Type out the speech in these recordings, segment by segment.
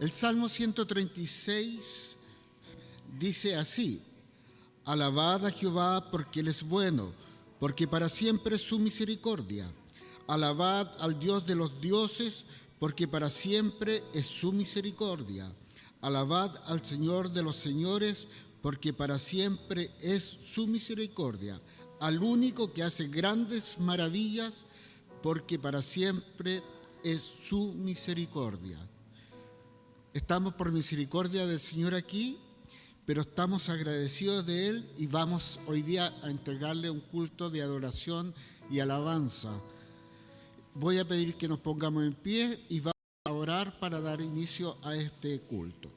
El Salmo 136 dice así: alabad a Jehová porque Él es bueno, porque para siempre es su misericordia. Alabad al Dios de los dioses, porque para siempre es su misericordia. Alabad al Señor de los señores, porque para siempre es su misericordia. Al único que hace grandes maravillas, porque para siempre es su misericordia. Estamos por misericordia del Señor aquí, pero estamos agradecidos de Él y vamos hoy día a entregarle un culto de adoración y alabanza. Voy a pedir que nos pongamos en pie y vamos a orar para dar inicio a este culto.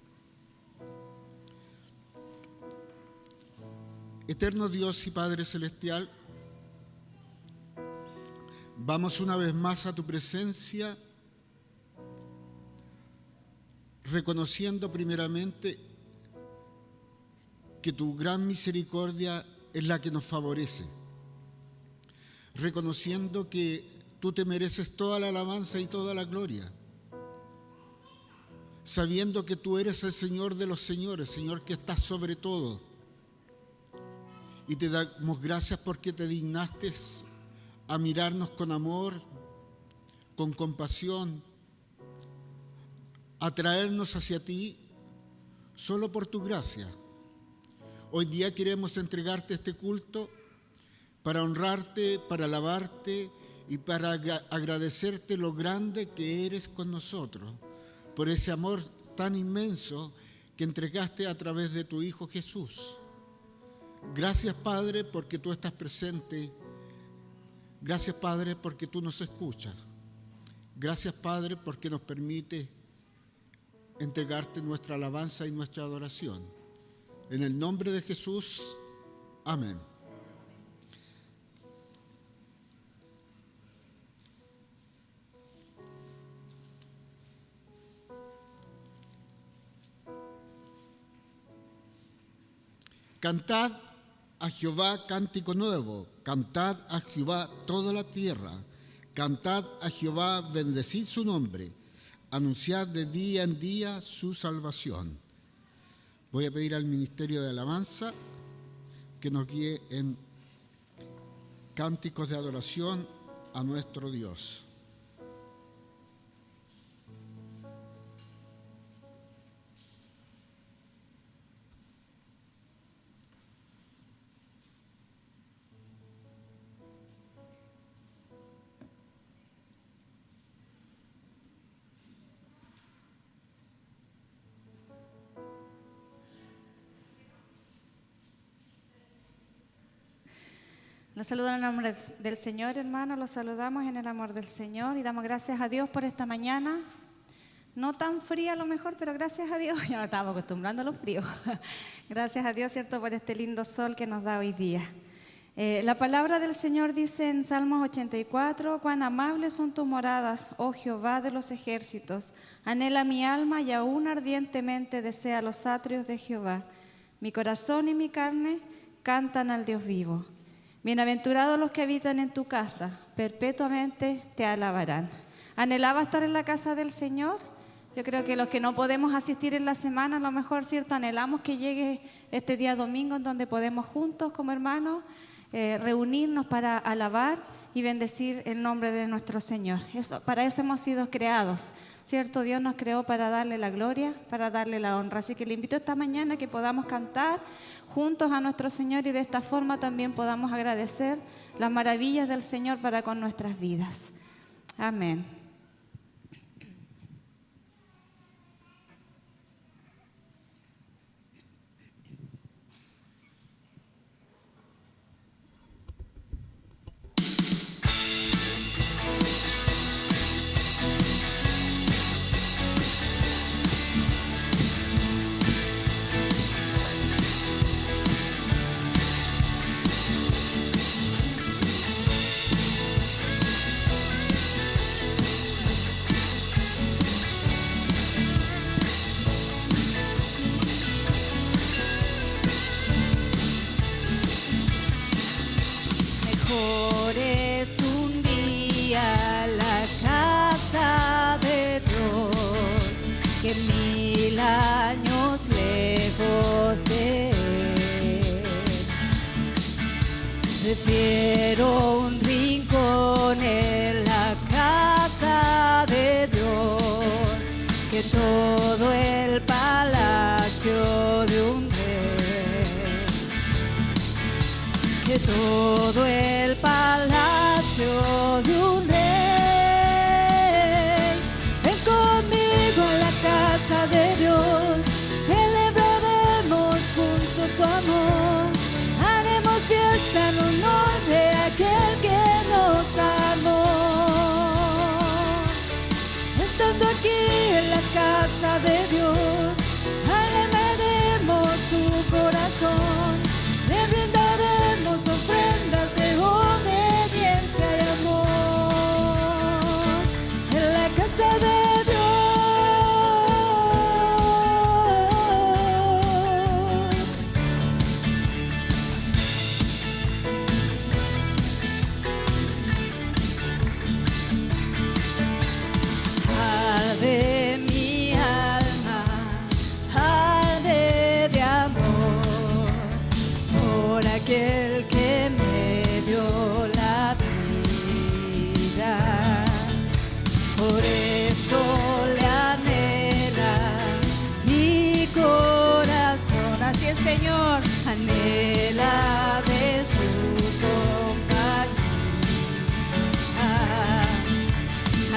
Eterno Dios y Padre Celestial, vamos una vez más a tu presencia, reconociendo primeramente que tu gran misericordia es la que nos favorece, reconociendo que tú te mereces toda la alabanza y toda la gloria, sabiendo que tú eres el Señor de los señores, Señor que estás sobre todo. Y te damos gracias porque te dignaste a mirarnos con amor, con compasión, a traernos hacia ti solo por tu gracia. Hoy día queremos entregarte este culto para honrarte, para alabarte y para agradecerte lo grande que eres con nosotros, por ese amor tan inmenso que entregaste a través de tu Hijo Jesús. Gracias, Padre, porque tú estás presente. Gracias, Padre, porque tú nos escuchas. Gracias, Padre, porque nos permite entregarte nuestra alabanza y nuestra adoración. En el nombre de Jesús, amén. Cantad a Jehová cántico nuevo, cantad a Jehová toda la tierra, cantad a Jehová, bendecid su nombre, anunciad de día en día su salvación. Voy a pedir al Ministerio de Alabanza que nos guíe en cánticos de adoración a nuestro Dios. Los saludo en el nombre del Señor, hermanos. Los saludamos en el amor del Señor y damos gracias a Dios por esta mañana. No tan fría a lo mejor, pero gracias a Dios. Ya no estamos acostumbrando a los fríos. Gracias a Dios, ¿cierto?, por este lindo sol que nos da hoy día. La palabra del Señor dice en Salmos 84: cuán amables son tus moradas, oh Jehová de los ejércitos. Anhela mi alma y aún ardientemente desea los atrios de Jehová. Mi corazón y mi carne cantan al Dios vivo. Bienaventurados los que habitan en tu casa, perpetuamente te alabarán. ¿Anhelaba estar en la casa del Señor? Yo creo que los que no podemos asistir en la semana, a lo mejor, ¿cierto?, anhelamos que llegue este día domingo en donde podemos juntos como hermanos reunirnos para alabar y bendecir el nombre de nuestro Señor. Para eso hemos sido creados, ¿cierto? Dios nos creó para darle la gloria, para darle la honra. Así que le invito esta mañana a que podamos cantar juntos a nuestro Señor y de esta forma también podamos agradecer las maravillas del Señor para con nuestras vidas. Amén. 1000 años lejos de Él. Prefiero un rincón en la casa de Dios que todo el palacio de un rey, que todo el palacio de un rey. Ven conmigo a la casa de Dios, celebraremos juntos su amor, haremos fiesta en honor de aquel que nos amó. Estando aquí en la casa de Dios, alegraremos su corazón, le brindaremos ofrendas de obediencia y amor. En la casa de Dios. Arde mi alma, arde de amor por aquel que me dio la vida. Por eso le anhela mi corazón. Así es, Señor, anhela de su compañía,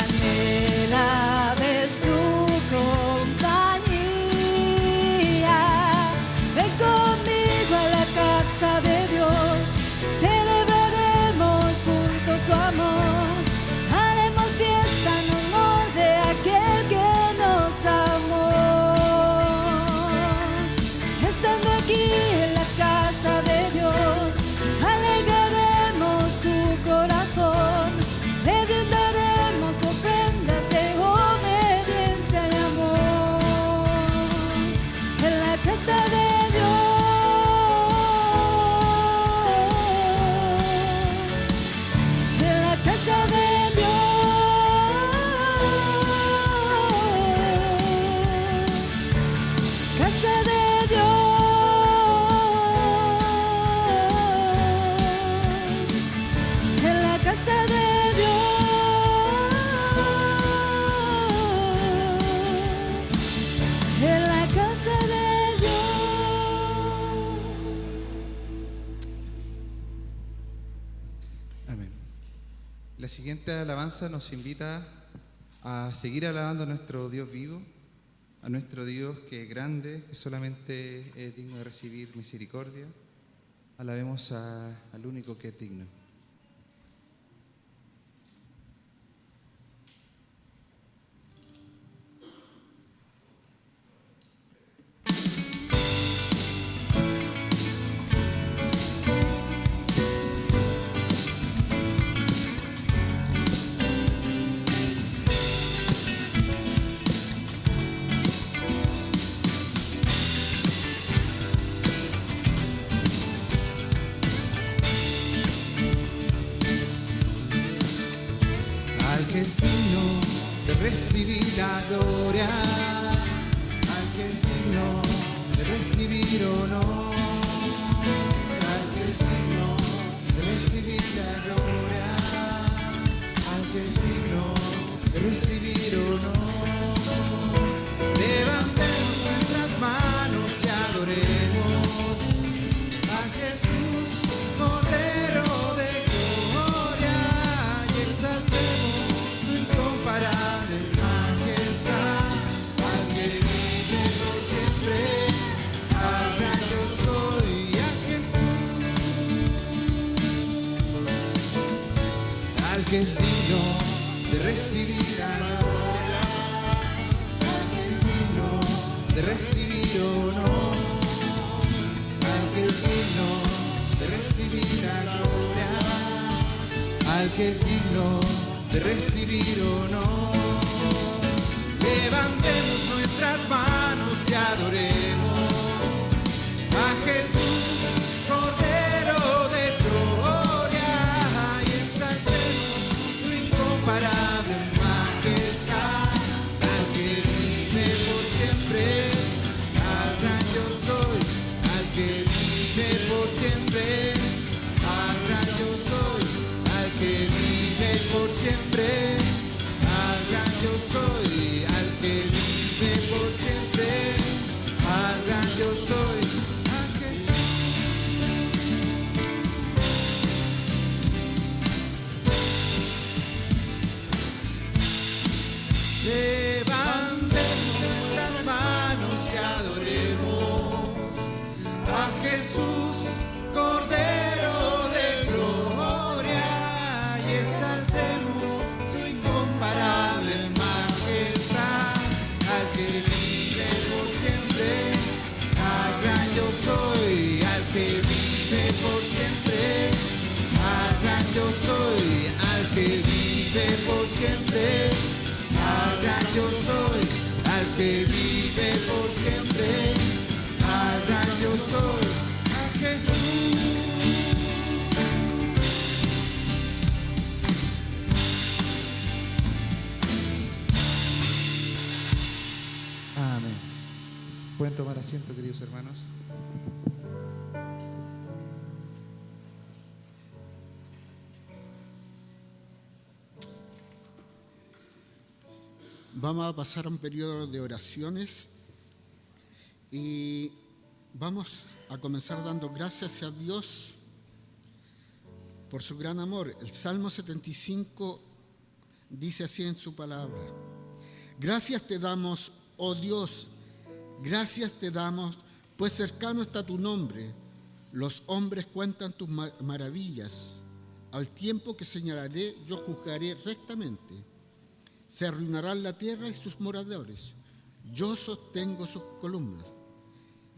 anhela de su compañía. Ven conmigo a la casa de Dios, celebraremos juntos su amor, haremos fiesta en honor de aquel que nos amó. Estando aquí en la casa de Dios, alegraremos su corazón, le brindaremos ofrendas de obediencia y amor. En la casa de Dios, en la casa de Dios, casa de Dios, en la casa de Dios, en la casa de Dios. Amén. La siguiente alabanza nos invita a seguir alabando a nuestro Dios vivo, a nuestro Dios que es grande, que solamente es digno de recibir misericordia. Alabemos al único que es digno. Al que es digno de recibir la gloria, al que es digno de recibir honor, al que es digno de recibir la gloria, al que es digno de recibir honor. Levantemos nuestras manos y adoremos a Jesús, Cordero de gloria, y exaltemos su incomparable majestad, al que vive por siempre, al gran yo soy, a Jesús, al que es digno de recibir la gloria, al que es digno de recibir honor, al que es digno de recibir la gloria, al que es digno de recibir honor. Levantemos nuestras manos y adoremos a Jesús, Cordero de gloria, y exaltemos su incomparable majestad, al que vive por siempre, siempre, al gran yo soy, al que vive por siempre, al gran yo soy, a Jesús. Amén. Pueden tomar asiento, queridos hermanos. Vamos a pasar a un periodo de oraciones y vamos a comenzar dando gracias a Dios por su gran amor. El Salmo 75 dice así en su palabra: gracias te damos, oh Dios, gracias te damos, pues cercano está tu nombre. Los hombres cuentan tus maravillas. Al tiempo que señalaré, yo juzgaré rectamente. Se arruinarán la tierra y sus moradores. Yo sostengo sus columnas.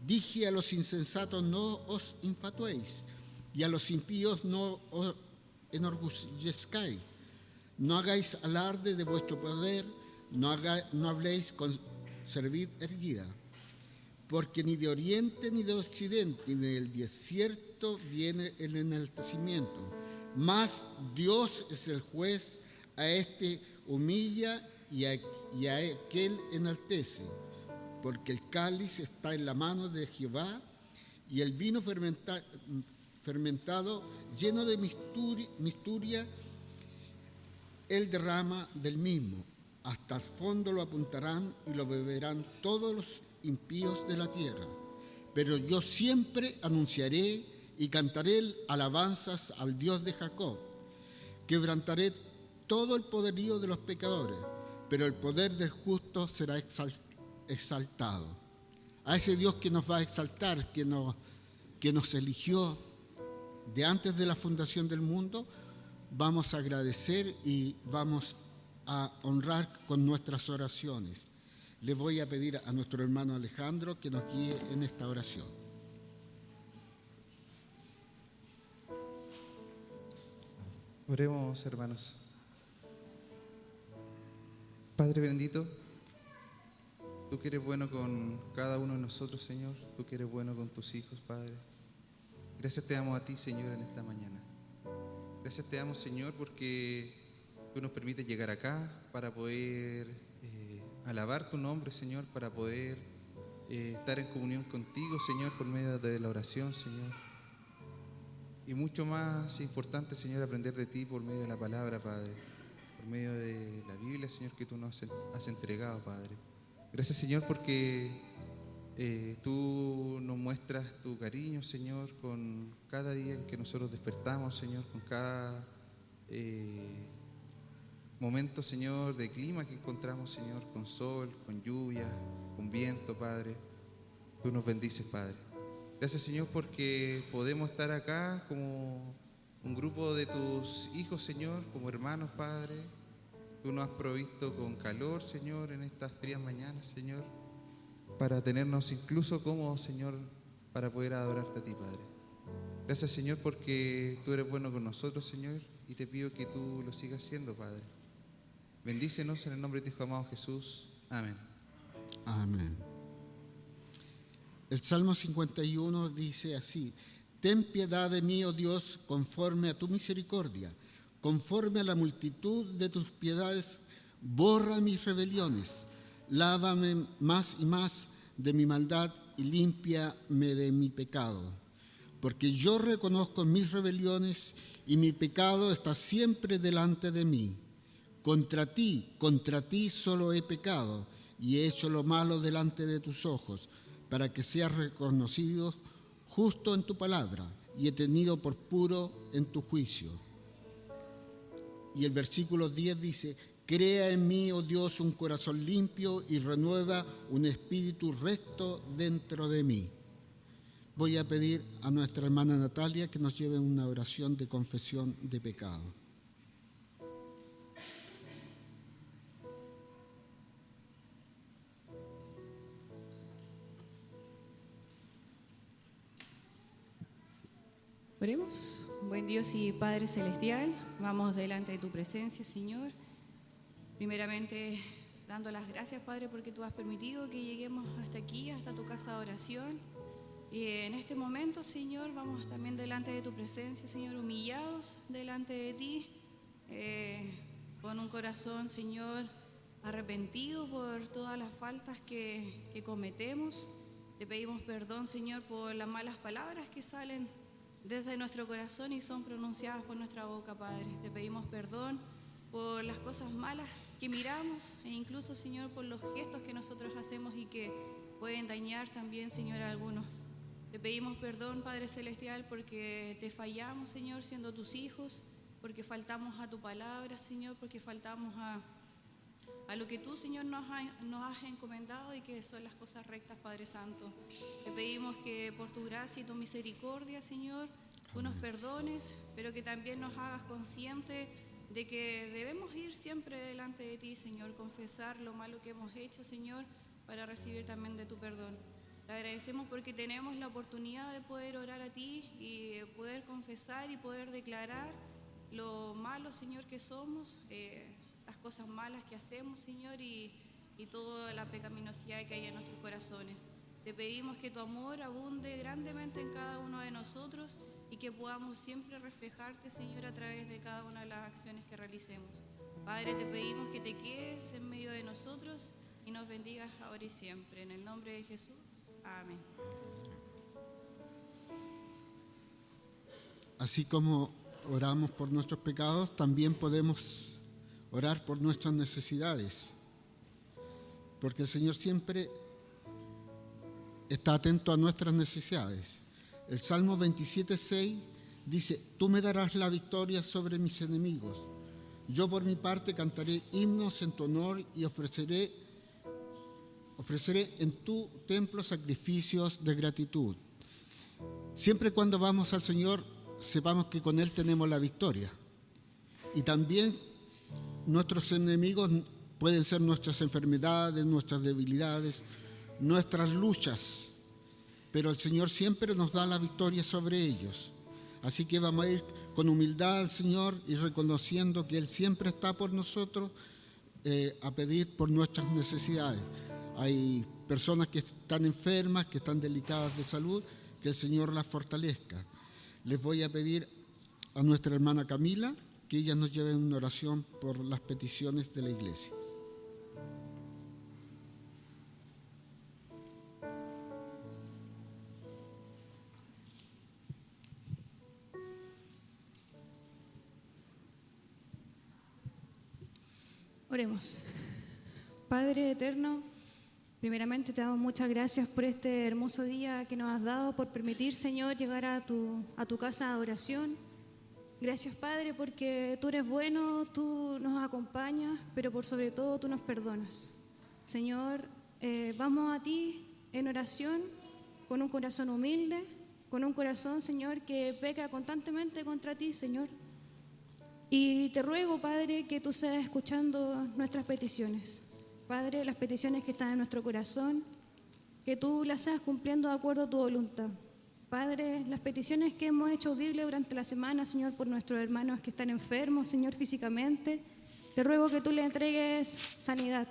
Dije a los insensatos, no os infatuéis, y a los impíos no os enorgullezcáis. No hagáis alarde de vuestro poder, no habléis con cerviz erguida, porque ni de oriente ni de occidente ni del desierto viene el enaltecimiento. Mas Dios es el juez, a este humilla y a aquel enaltece, porque el cáliz está en la mano de Jehová y el vino fermentado lleno de misturia, él derrama del mismo. Hasta el fondo lo apuntarán y lo beberán todos los impíos de la tierra. Pero yo siempre anunciaré y cantaré alabanzas al Dios de Jacob. Quebrantaré todo el poderío de los pecadores, pero el poder del justo será exaltado. A ese Dios que nos va a exaltar, que nos eligió de antes de la fundación del mundo, vamos a agradecer y vamos a honrar con nuestras oraciones. Le voy a pedir a nuestro hermano Alejandro que nos guíe en esta oración. Oremos, hermanos. Padre bendito, tú que eres bueno con cada uno de nosotros, Señor, tú que eres bueno con tus hijos, Padre. Gracias te damos a ti, Señor, en esta mañana. Gracias te damos, Señor, porque tú nos permites llegar acá para poder alabar tu nombre, Señor, para poder estar en comunión contigo, Señor, por medio de la oración, Señor. Y mucho más importante, Señor, aprender de ti por medio de la palabra, Padre, por medio de la Biblia, Señor, que tú nos has entregado, Padre. Gracias, Señor, porque tú nos muestras tu cariño, Señor, con cada día en que nosotros despertamos, Señor, con cada momento, Señor, de clima que encontramos, Señor, con sol, con lluvia, con viento, Padre. Tú nos bendices, Padre. Gracias, Señor, porque podemos estar acá como un grupo de tus hijos, Señor, como hermanos, Padre. Tú nos has provisto con calor, Señor, en estas frías mañanas, Señor, para tenernos incluso cómodos, Señor, para poder adorarte a ti, Padre. Gracias, Señor, porque tú eres bueno con nosotros, Señor, y te pido que tú lo sigas haciendo, Padre. Bendícenos en el nombre de tu Hijo amado Jesús. Amén. Amén. El Salmo 51 dice así: ten piedad de mí, oh Dios, conforme a tu misericordia, conforme a la multitud de tus piedades, borra mis rebeliones, lávame más y más de mi maldad y límpiame de mi pecado. Porque yo reconozco mis rebeliones y mi pecado está siempre delante de mí. Contra ti solo he pecado y he hecho lo malo delante de tus ojos, para que seas reconocido justo en tu palabra y he tenido por puro en tu juicio. Y el versículo 10 dice: crea en mí, oh Dios, un corazón limpio y renueva un espíritu recto dentro de mí. Voy a pedir a nuestra hermana Natalia que nos lleve una oración de confesión de pecado. Oremos. Buen Dios y Padre Celestial, vamos delante de tu presencia, Señor, Primeramente, dando las gracias, Padre, porque tú has permitido que lleguemos hasta aquí, hasta tu casa de oración. Y en este momento, Señor, vamos también delante de tu presencia, Señor, humillados delante de ti, con un corazón, Señor, arrepentido por todas las faltas que cometemos. Te pedimos perdón, Señor, por las malas palabras que salen desde nuestro corazón y son pronunciadas por nuestra boca, Padre. Te pedimos perdón por las cosas malas que miramos e incluso, Señor, por los gestos que nosotros hacemos y que pueden dañar también, Señor, a algunos. Te pedimos perdón, Padre Celestial, porque te fallamos, Señor, siendo tus hijos, porque faltamos a tu palabra, Señor, porque faltamos a lo que tú, Señor, nos has encomendado y que son las cosas rectas, Padre Santo. Te pedimos que por tu gracia y tu misericordia, Señor, tú nos perdones, pero que también nos hagas conscientes de que debemos ir siempre delante de ti, Señor, confesar lo malo que hemos hecho, Señor, para recibir también de tu perdón. Te agradecemos porque tenemos la oportunidad de poder orar a ti y poder confesar y poder declarar lo malo, Señor, que somos, las cosas malas que hacemos, Señor, y toda la pecaminosidad que hay en nuestros corazones. Te pedimos que tu amor abunde grandemente en cada uno de nosotros y que podamos siempre reflejarte, Señor, a través de cada una de las acciones que realicemos. Padre, te pedimos que te quedes en medio de nosotros y nos bendigas ahora y siempre. En el nombre de Jesús, amén. Así como oramos por nuestros pecados, también podemos orar por nuestras necesidades, porque el Señor siempre está atento a nuestras necesidades. El Salmo 27:6 dice: tú me darás la victoria sobre mis enemigos. Yo por mi parte cantaré himnos en tu honor y ofreceré en tu templo sacrificios de gratitud. Siempre cuando vamos al Señor, sepamos que con Él tenemos la victoria. Y también nuestros enemigos pueden ser nuestras enfermedades, nuestras debilidades, nuestras luchas, pero el Señor siempre nos da la victoria sobre ellos. Así que vamos a ir con humildad al Señor y reconociendo que Él siempre está por nosotros, a pedir por nuestras necesidades. Hay personas que están enfermas, que están delicadas de salud, que el Señor las fortalezca. Les voy a pedir a nuestra hermana Camila que ella nos lleve una oración por las peticiones de la iglesia. Oremos. Padre eterno, primeramente te damos muchas gracias por este hermoso día que nos has dado, por permitir, Señor, llegar a tu casa de oración. Gracias, Padre, porque tú eres bueno, tú nos acompañas, pero por sobre todo tú nos perdonas. Señor, vamos a ti en oración con un corazón humilde, con un corazón, Señor, que peca constantemente contra ti, Señor. Y te ruego, Padre, que tú seas escuchando nuestras peticiones. Padre, las peticiones que están en nuestro corazón, que tú las seas cumpliendo de acuerdo a tu voluntad. Padre, las peticiones que hemos hecho audibles durante la semana, Señor, por nuestros hermanos que están enfermos, Señor, físicamente, te ruego que tú le entregues sanidad.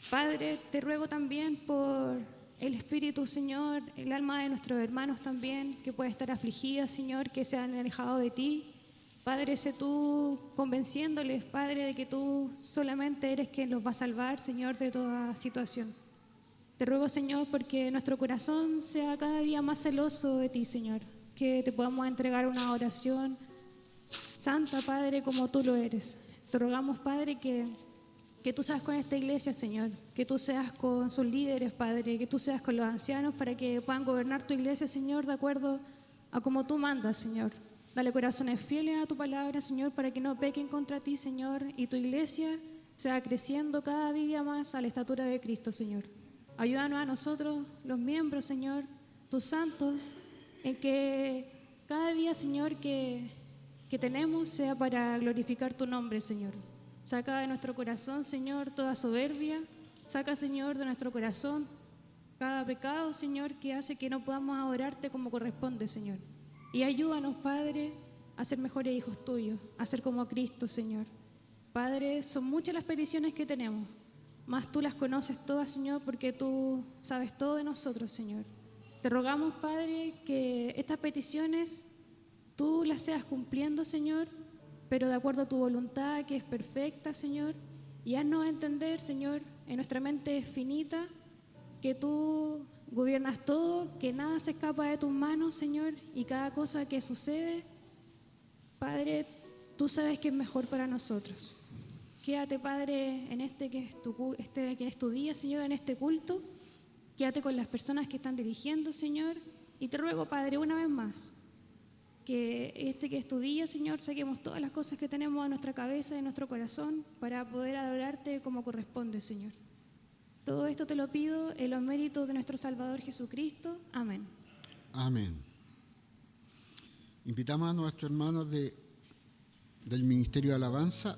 Padre, te ruego también por el espíritu, Señor, el alma de nuestros hermanos también, que puede estar afligida, Señor, que se han alejado de ti. Padre, sé tú convenciéndoles, Padre, de que tú solamente eres quien los va a salvar, Señor, de toda situación. Te ruego, Señor, porque nuestro corazón sea cada día más celoso de ti, Señor, que te podamos entregar una oración santa, Padre, como tú lo eres. Te rogamos, Padre, que tú seas con esta iglesia, Señor, que tú seas con sus líderes, Padre, que tú seas con los ancianos para que puedan gobernar tu iglesia, Señor, de acuerdo a como tú mandas, Señor. Dale corazones fieles a tu palabra, Señor, para que no pequen contra ti, Señor, y tu iglesia sea creciendo cada día más a la estatura de Cristo, Señor. Ayúdanos a nosotros, los miembros, Señor, tus santos, en que cada día, Señor, que tenemos sea para glorificar tu nombre, Señor. Saca de nuestro corazón, Señor, toda soberbia. Saca, Señor, de nuestro corazón cada pecado, Señor, que hace que no podamos adorarte como corresponde, Señor. Y ayúdanos, Padre, a ser mejores hijos tuyos, a ser como Cristo, Señor. Padre, son muchas las peticiones que tenemos, mas tú las conoces todas, Señor, porque tú sabes todo de nosotros, Señor. Te rogamos, Padre, que estas peticiones tú las seas cumpliendo, Señor, pero de acuerdo a tu voluntad, que es perfecta, Señor, y haznos entender, Señor, en nuestra mente finita, que tú gobiernas todo, que nada se escapa de tus manos, Señor, y cada cosa que sucede, Padre, tú sabes que es mejor para nosotros. Quédate, Padre, en que es tu día, Señor, en este culto. Quédate con las personas que están dirigiendo, Señor, y te ruego, Padre, una vez más, que que es tu día, Señor, saquemos todas las cosas que tenemos en nuestra cabeza y en nuestro corazón para poder adorarte como corresponde, Señor. Todo esto te lo pido en los méritos de nuestro Salvador Jesucristo. Amén. Amén. Invitamos a nuestros hermanos del Ministerio de Alabanza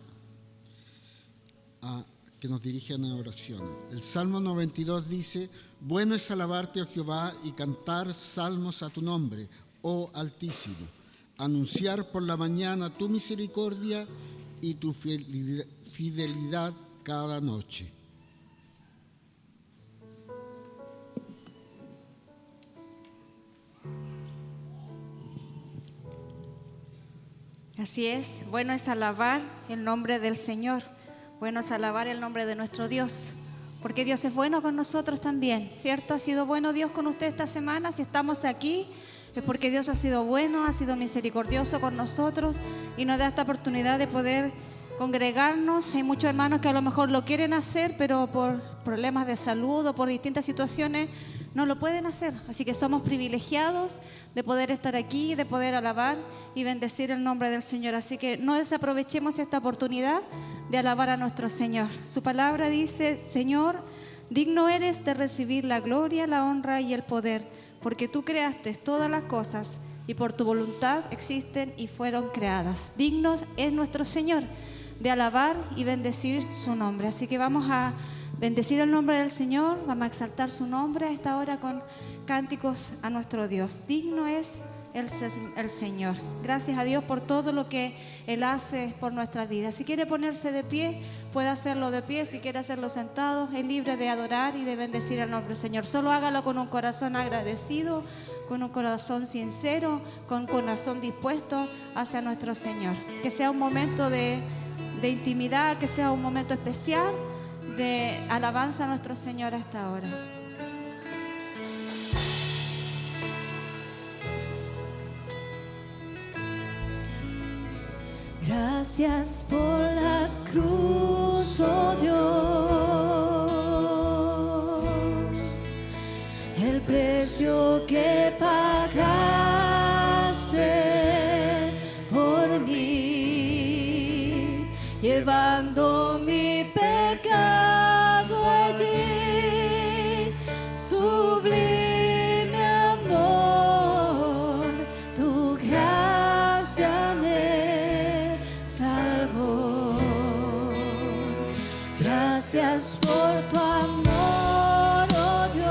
a que nos dirijan a oraciones. El Salmo 92 dice: bueno es alabarte, oh Jehová, y cantar salmos a tu nombre, oh Altísimo, anunciar por la mañana tu misericordia y tu fidelidad cada noche. Así es, bueno es alabar el nombre del Señor, bueno es alabar el nombre de nuestro Dios, porque Dios es bueno con nosotros también, ¿cierto? Ha sido bueno Dios con usted esta semana. Si estamos aquí es porque Dios ha sido bueno, ha sido misericordioso con nosotros y nos da esta oportunidad de poder congregarnos. Hay muchos hermanos que a lo mejor lo quieren hacer, pero por problemas de salud o por distintas situaciones no lo pueden hacer. Así que somos privilegiados de poder estar aquí, de poder alabar y bendecir el nombre del Señor. Así que no desaprovechemos esta oportunidad de alabar a nuestro Señor. Su palabra dice: Señor, digno eres de recibir la gloria, la honra y el poder, porque tú creaste todas las cosas y por tu voluntad existen y fueron creadas. Digno es nuestro Señor de alabar y bendecir su nombre. Así que vamos a bendecir el nombre del Señor, vamos a exaltar su nombre a esta hora con cánticos a nuestro Dios. Digno es el Señor. Gracias a Dios por todo lo que Él hace por nuestra vida. Si quiere ponerse de pie, puede hacerlo de pie. Si quiere hacerlo sentado, es libre de adorar y de bendecir el nombre del Señor. Solo hágalo con un corazón agradecido, con un corazón sincero, con un corazón dispuesto hacia nuestro Señor. Que sea un momento de intimidad, que sea un momento especial de alabanza a nuestro Señor a esta hora. Gracias por la cruz, oh Dios, el precio que pagaste por mí, llevando mi pecado allí, sublime amor, tu gracia me salvó. Gracias por tu amor, oh Dios.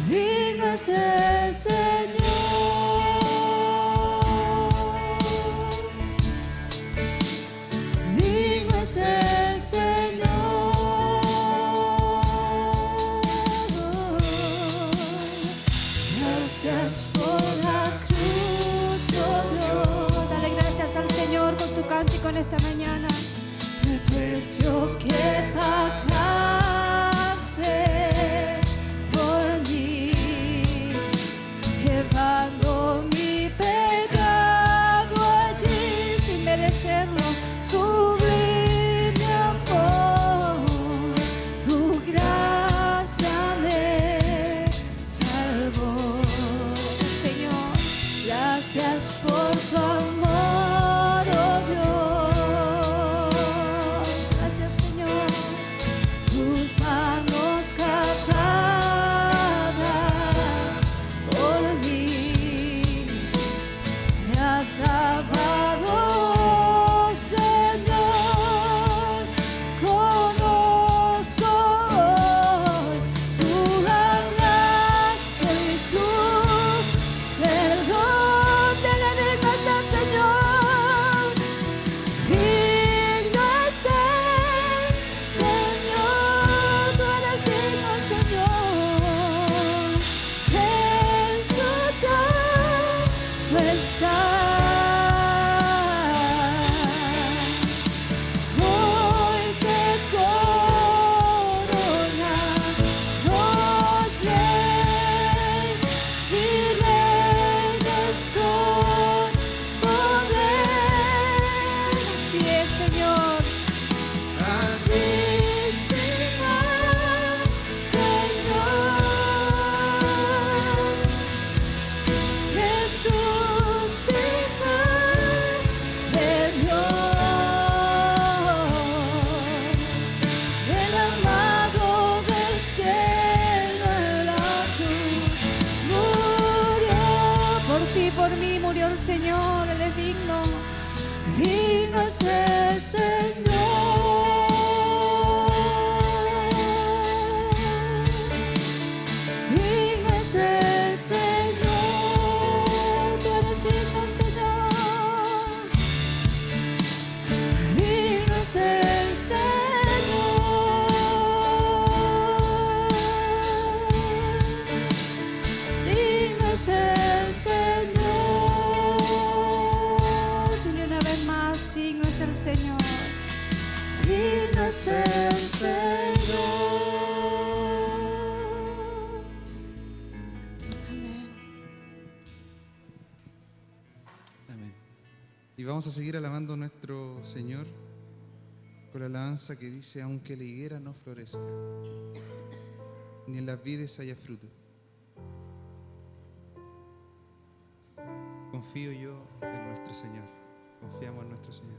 digno es el Señor, digno es el Señor. Gracias por la cruz, oh Dios. Dale gracias al Señor con tu cántico en esta mañana. El precio que pagaste por mí, llevando mi pecado allí sin merecerlo, sublime amor, tu gracia me salvó. Señor, Gracias por tu amor, oh Dios. gracias Señor. Tus manos cargadas por mí, me has lavado, Señor. Conozco hoy tu gran gracia y tu perdón. Te le digas al Señor, digno es el Señor, tú eres digno, Señor. En su trono estás. Hoy te coronamos rey y reyes con poder. Así es, Señor. Altísimo Señor, Jesús, Hijo de Dios, el amado del cielo en la cruz, murió Por ti, por mí murió el Señor. Él es digno. digno es el Señor. Digno es el Señor, tú eres digno, Señor. Digno es el Señor. Digno es el Señor. Dile una vez más, digno es el Señor. Digno es el Señor. Amén. Amén. Y vamos a seguir alabando a nuestro Señor con la alabanza que dice: aunque la higuera no florezca, ni en las vides haya fruto, confío yo en nuestro Señor. Confiamos en nuestro Señor.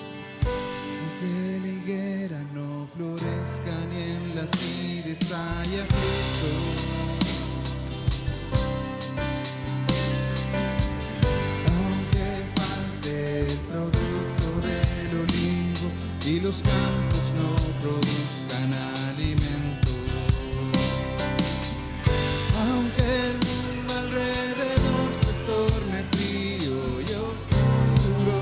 Aunque la higuera no florezca, ni en las vides haya fruto, aunque falte el producto del olivo y los campos no produzcan alimento, aunque el mundo alrededor se torne frío y oscuro,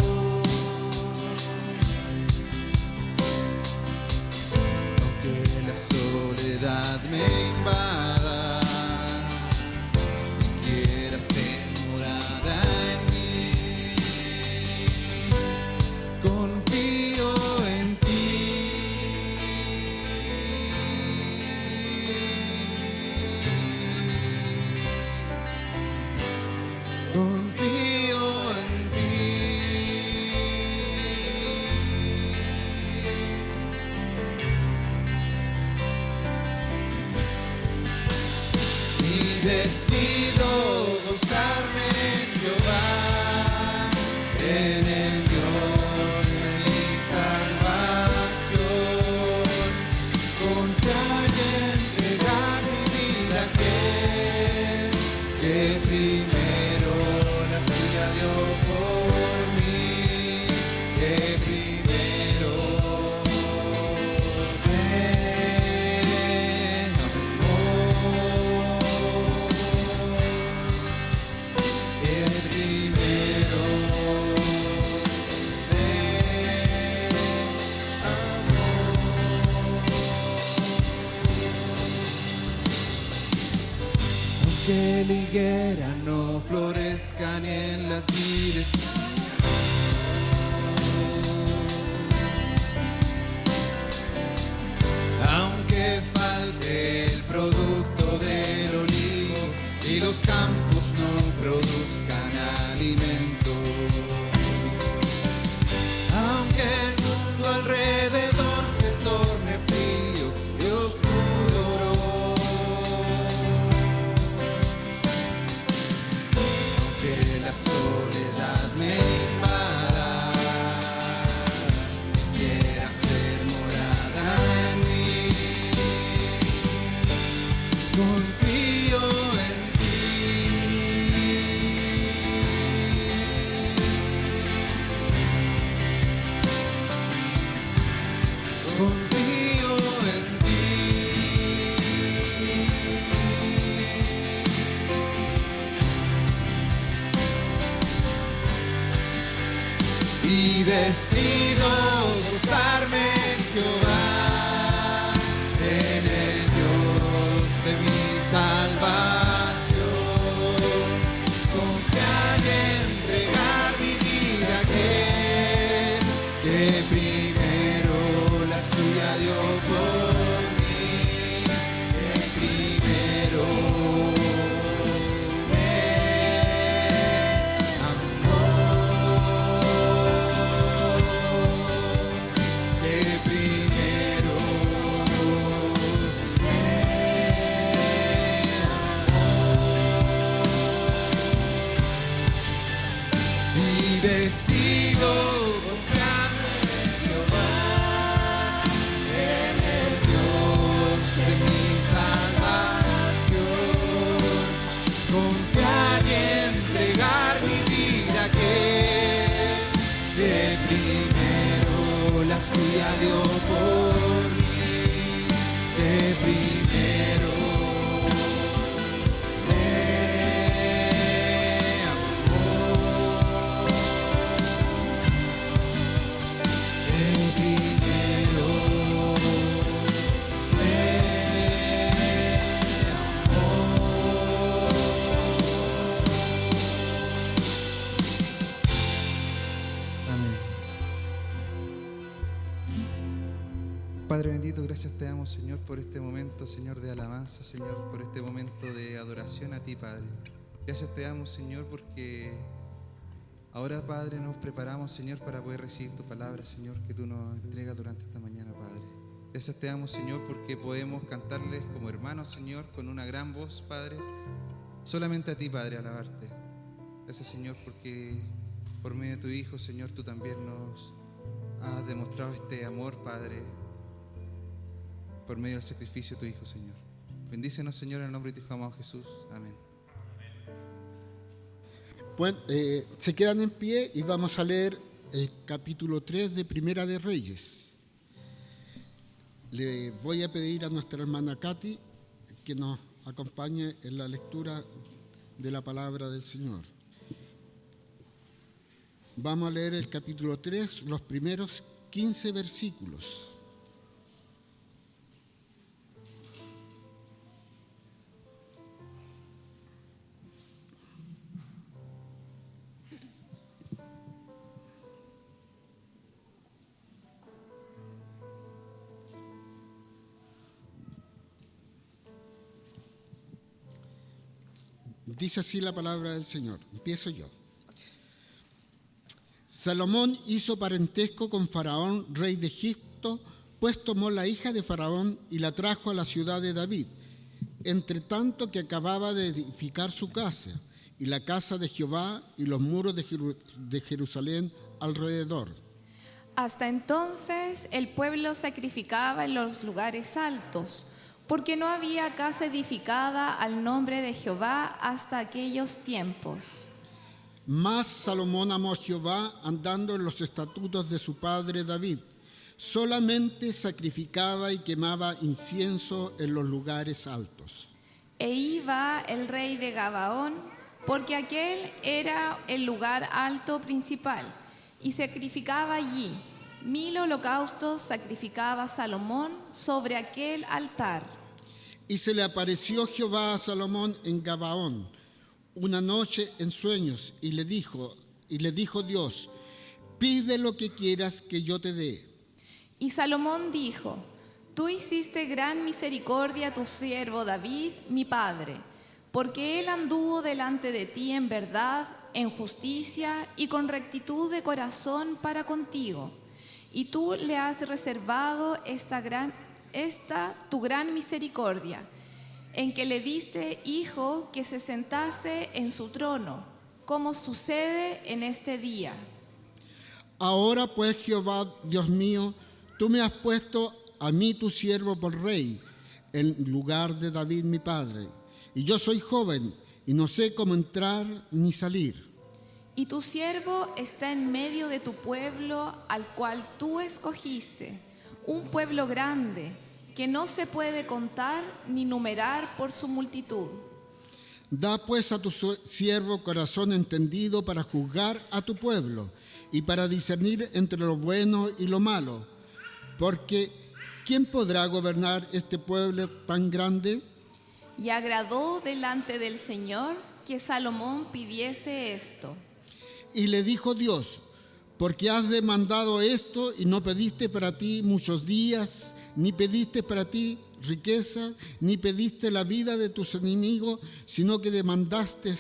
aunque la soledad me invada y quiera ser morada en mí, confío en ti. Confío en ti. Y decido gozarme en Jehová, en el Dios de mi salvación. Confiar y entregar mi vida a aquel que primero de la higuera no florezca ni en las vides. Aunque falte el producto del olivo y los campos no produzcan alimento, aunque el mundo alrededor se torne frío y oscuro, aunque la soledad me invada, quiera ser morada en mí, confío en confío en ti y decido gozarme en Jehová, en el Dios de mi salvación, confiar y entregar mi vida a aquel que primero la suya dio por mí, que primero me amó, que primero y decido confiarme en Jehová, en el Dios de mi salvación, confiar y entregar mi vida a aquel que primero la suya dio por mí, que primero me amó, que primero amén. Padre bendito, gracias te damos, Señor, por este momento, Señor, de alabanza, Señor, por este momento de adoración a ti, Padre. Gracias te damos, Señor, porque ahora, Padre, nos preparamos, Señor, para poder recibir tu palabra, Señor, que tú nos entregas durante esta mañana, Padre. Gracias te damos, Señor, porque podemos cantarles como hermanos, Señor, con una gran voz, Padre, solamente a ti, Padre, alabarte. Gracias, Señor, porque por medio de tu Hijo, Señor, tú también nos has demostrado este amor, Padre, por medio del sacrificio de tu Hijo, Señor. Bendícenos, Señor, en el nombre de tu Hijo amado Jesús. Amén. Bueno, se quedan en pie y vamos a leer el capítulo 3 de Primera de Reyes. Le voy a pedir a nuestra hermana Katy que nos acompañe en la lectura de la palabra del Señor. Vamos a leer el capítulo 3, los primeros 15 versículos. Dice así la palabra del Señor. Empiezo yo. Salomón hizo parentesco con Faraón, rey de Egipto, pues tomó la hija de Faraón y la trajo a la ciudad de David, entre tanto que acababa de edificar su casa, y la casa de Jehová y los muros de Jerusalén alrededor. Hasta entonces el pueblo sacrificaba en los lugares altos, porque no había casa edificada al nombre de Jehová hasta aquellos tiempos. Mas Salomón amó a Jehová andando en los estatutos de su padre David. Solamente sacrificaba y quemaba incienso en los lugares altos. E iba el rey de Gabaón, porque aquel era el lugar alto principal, y sacrificaba allí. 1000 holocaustos sacrificaba Salomón sobre aquel altar. Y se le apareció Jehová a Salomón en Gabaón, una noche en sueños y le dijo Dios: pide lo que quieras que yo te dé. Y Salomón dijo: Tú hiciste gran misericordia a tu siervo David, mi padre, porque él anduvo delante de ti en verdad, en justicia y con rectitud de corazón para contigo. Y tú le has reservado esta tu gran misericordia, en que le diste hijo que se sentase en su trono, como sucede en este día. Ahora pues, Jehová, Dios mío, tú me has puesto a mí tu siervo por rey, en lugar de David mi padre. Y yo soy joven, y no sé cómo entrar ni salir. Y tu siervo está en medio de tu pueblo, al cual tú escogiste, un pueblo grande, que no se puede contar ni numerar por su multitud. Da pues a tu siervo corazón entendido para juzgar a tu pueblo, y para discernir entre lo bueno y lo malo. Porque ¿quién podrá gobernar este pueblo tan grande? Y agradó delante del Señor que Salomón pidiese esto. Y le dijo Dios: porque has demandado esto y no pediste para ti muchos días, ni pediste para ti riqueza, ni pediste la vida de tus enemigos, sino que demandaste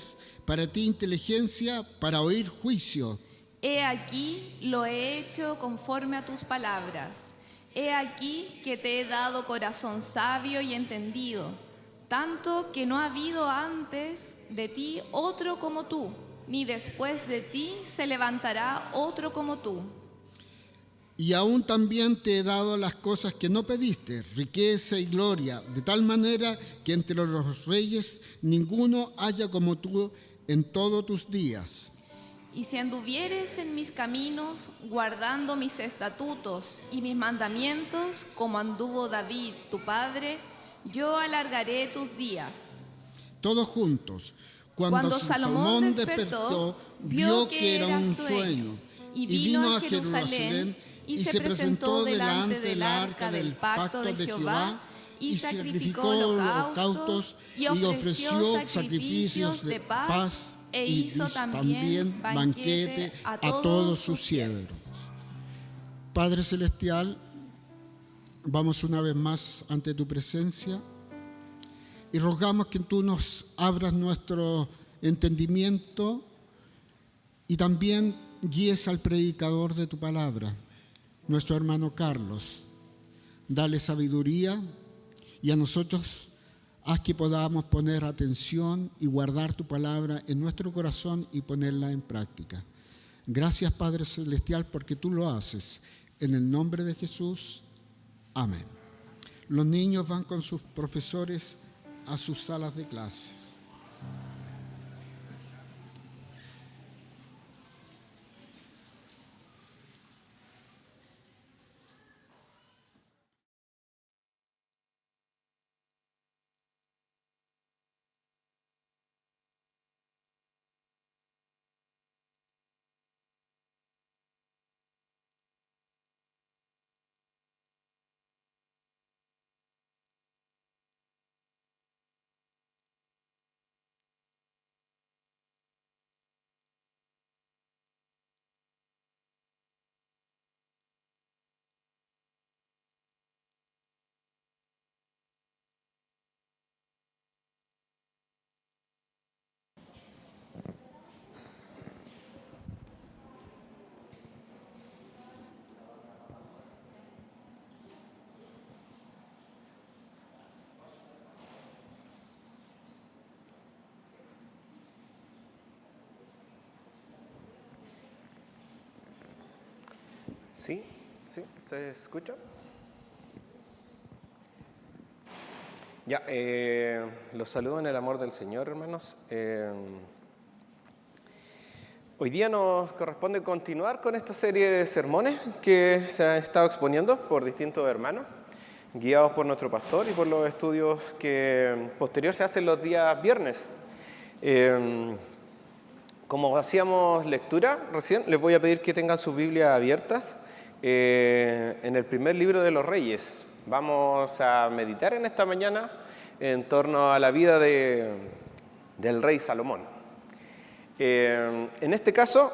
para ti inteligencia para oír juicio. He aquí lo he hecho conforme a tus palabras. He aquí que te he dado corazón sabio y entendido, tanto que no ha habido antes de ti otro como tú, ni después de ti se levantará otro como tú. Y aún también te he dado las cosas que no pediste, riqueza y gloria, de tal manera que entre los reyes ninguno haya como tú en todos tus días. Y si anduvieres en mis caminos, guardando mis estatutos y mis mandamientos, como anduvo David, tu padre, yo alargaré tus días. Todos juntos. Cuando Salomón despertó, vio que era un sueño, y vino a Jerusalén, y se presentó delante del arca del pacto de Jehová, y sacrificó holocaustos, y ofreció sacrificios de paz, e hizo también banquete a todos sus siervos. Padre Celestial, vamos una vez más ante tu presencia y rogamos que tú nos abras nuestro entendimiento y también guíes al predicador de tu palabra, nuestro hermano Carlos. Dale sabiduría y a nosotros haz que podamos poner atención y guardar tu palabra en nuestro corazón y ponerla en práctica. Gracias, Padre Celestial, porque tú lo haces. En el nombre de Jesús, amén. Los niños van con sus profesores a sus salas de clases. ¿Sí? ¿Se escucha? Ya, los saludo en el amor del Señor, hermanos. Hoy día nos corresponde continuar con esta serie de sermones que se han estado exponiendo por distintos hermanos, guiados por nuestro pastor y por los estudios que posterior se hacen los días viernes. Como hacíamos lectura recién, les voy a pedir que tengan sus Biblias abiertas en el primer libro de los Reyes. Vamos a meditar en esta mañana en torno a la vida del rey Salomón. En este caso,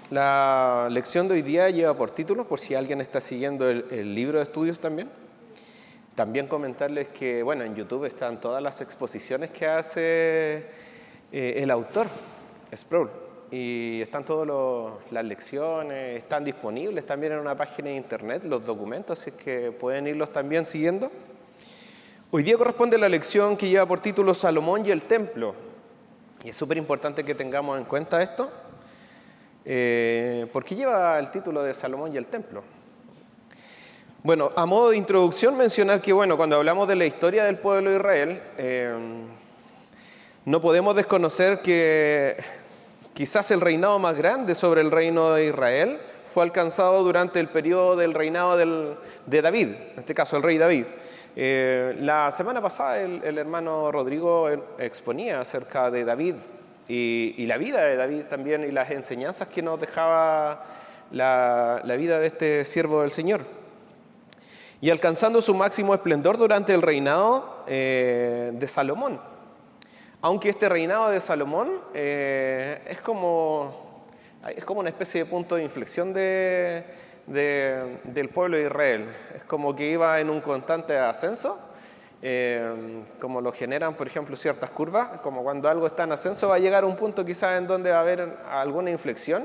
la lección de hoy día lleva por título, por si alguien está siguiendo el libro de estudios también. También comentarles que, bueno, en YouTube están todas las exposiciones que hace el autor, Sproul, y están todas las lecciones, están disponibles también en una página de internet, los documentos, así que pueden irlos también siguiendo. Hoy día corresponde la lección que lleva por título Salomón y el templo, y es súper importante que tengamos en cuenta esto, porque lleva el título de Salomón y el templo. Bueno, a modo de introducción mencionar que, bueno, cuando hablamos de la historia del pueblo de Israel, no podemos desconocer que quizás el reinado más grande sobre el reino de Israel fue alcanzado durante el periodo del reinado de David, en este caso el rey David. La semana pasada el hermano Rodrigo exponía acerca de David y la vida de David también y las enseñanzas que nos dejaba la vida de este siervo del Señor. Y alcanzando su máximo esplendor durante el reinado de Salomón. Aunque este reinado de Salomón es como una especie de punto de inflexión del pueblo de Israel. Es como que iba en un constante ascenso, como lo generan, por ejemplo, ciertas curvas, como cuando algo está en ascenso va a llegar a un punto quizás en donde va a haber alguna inflexión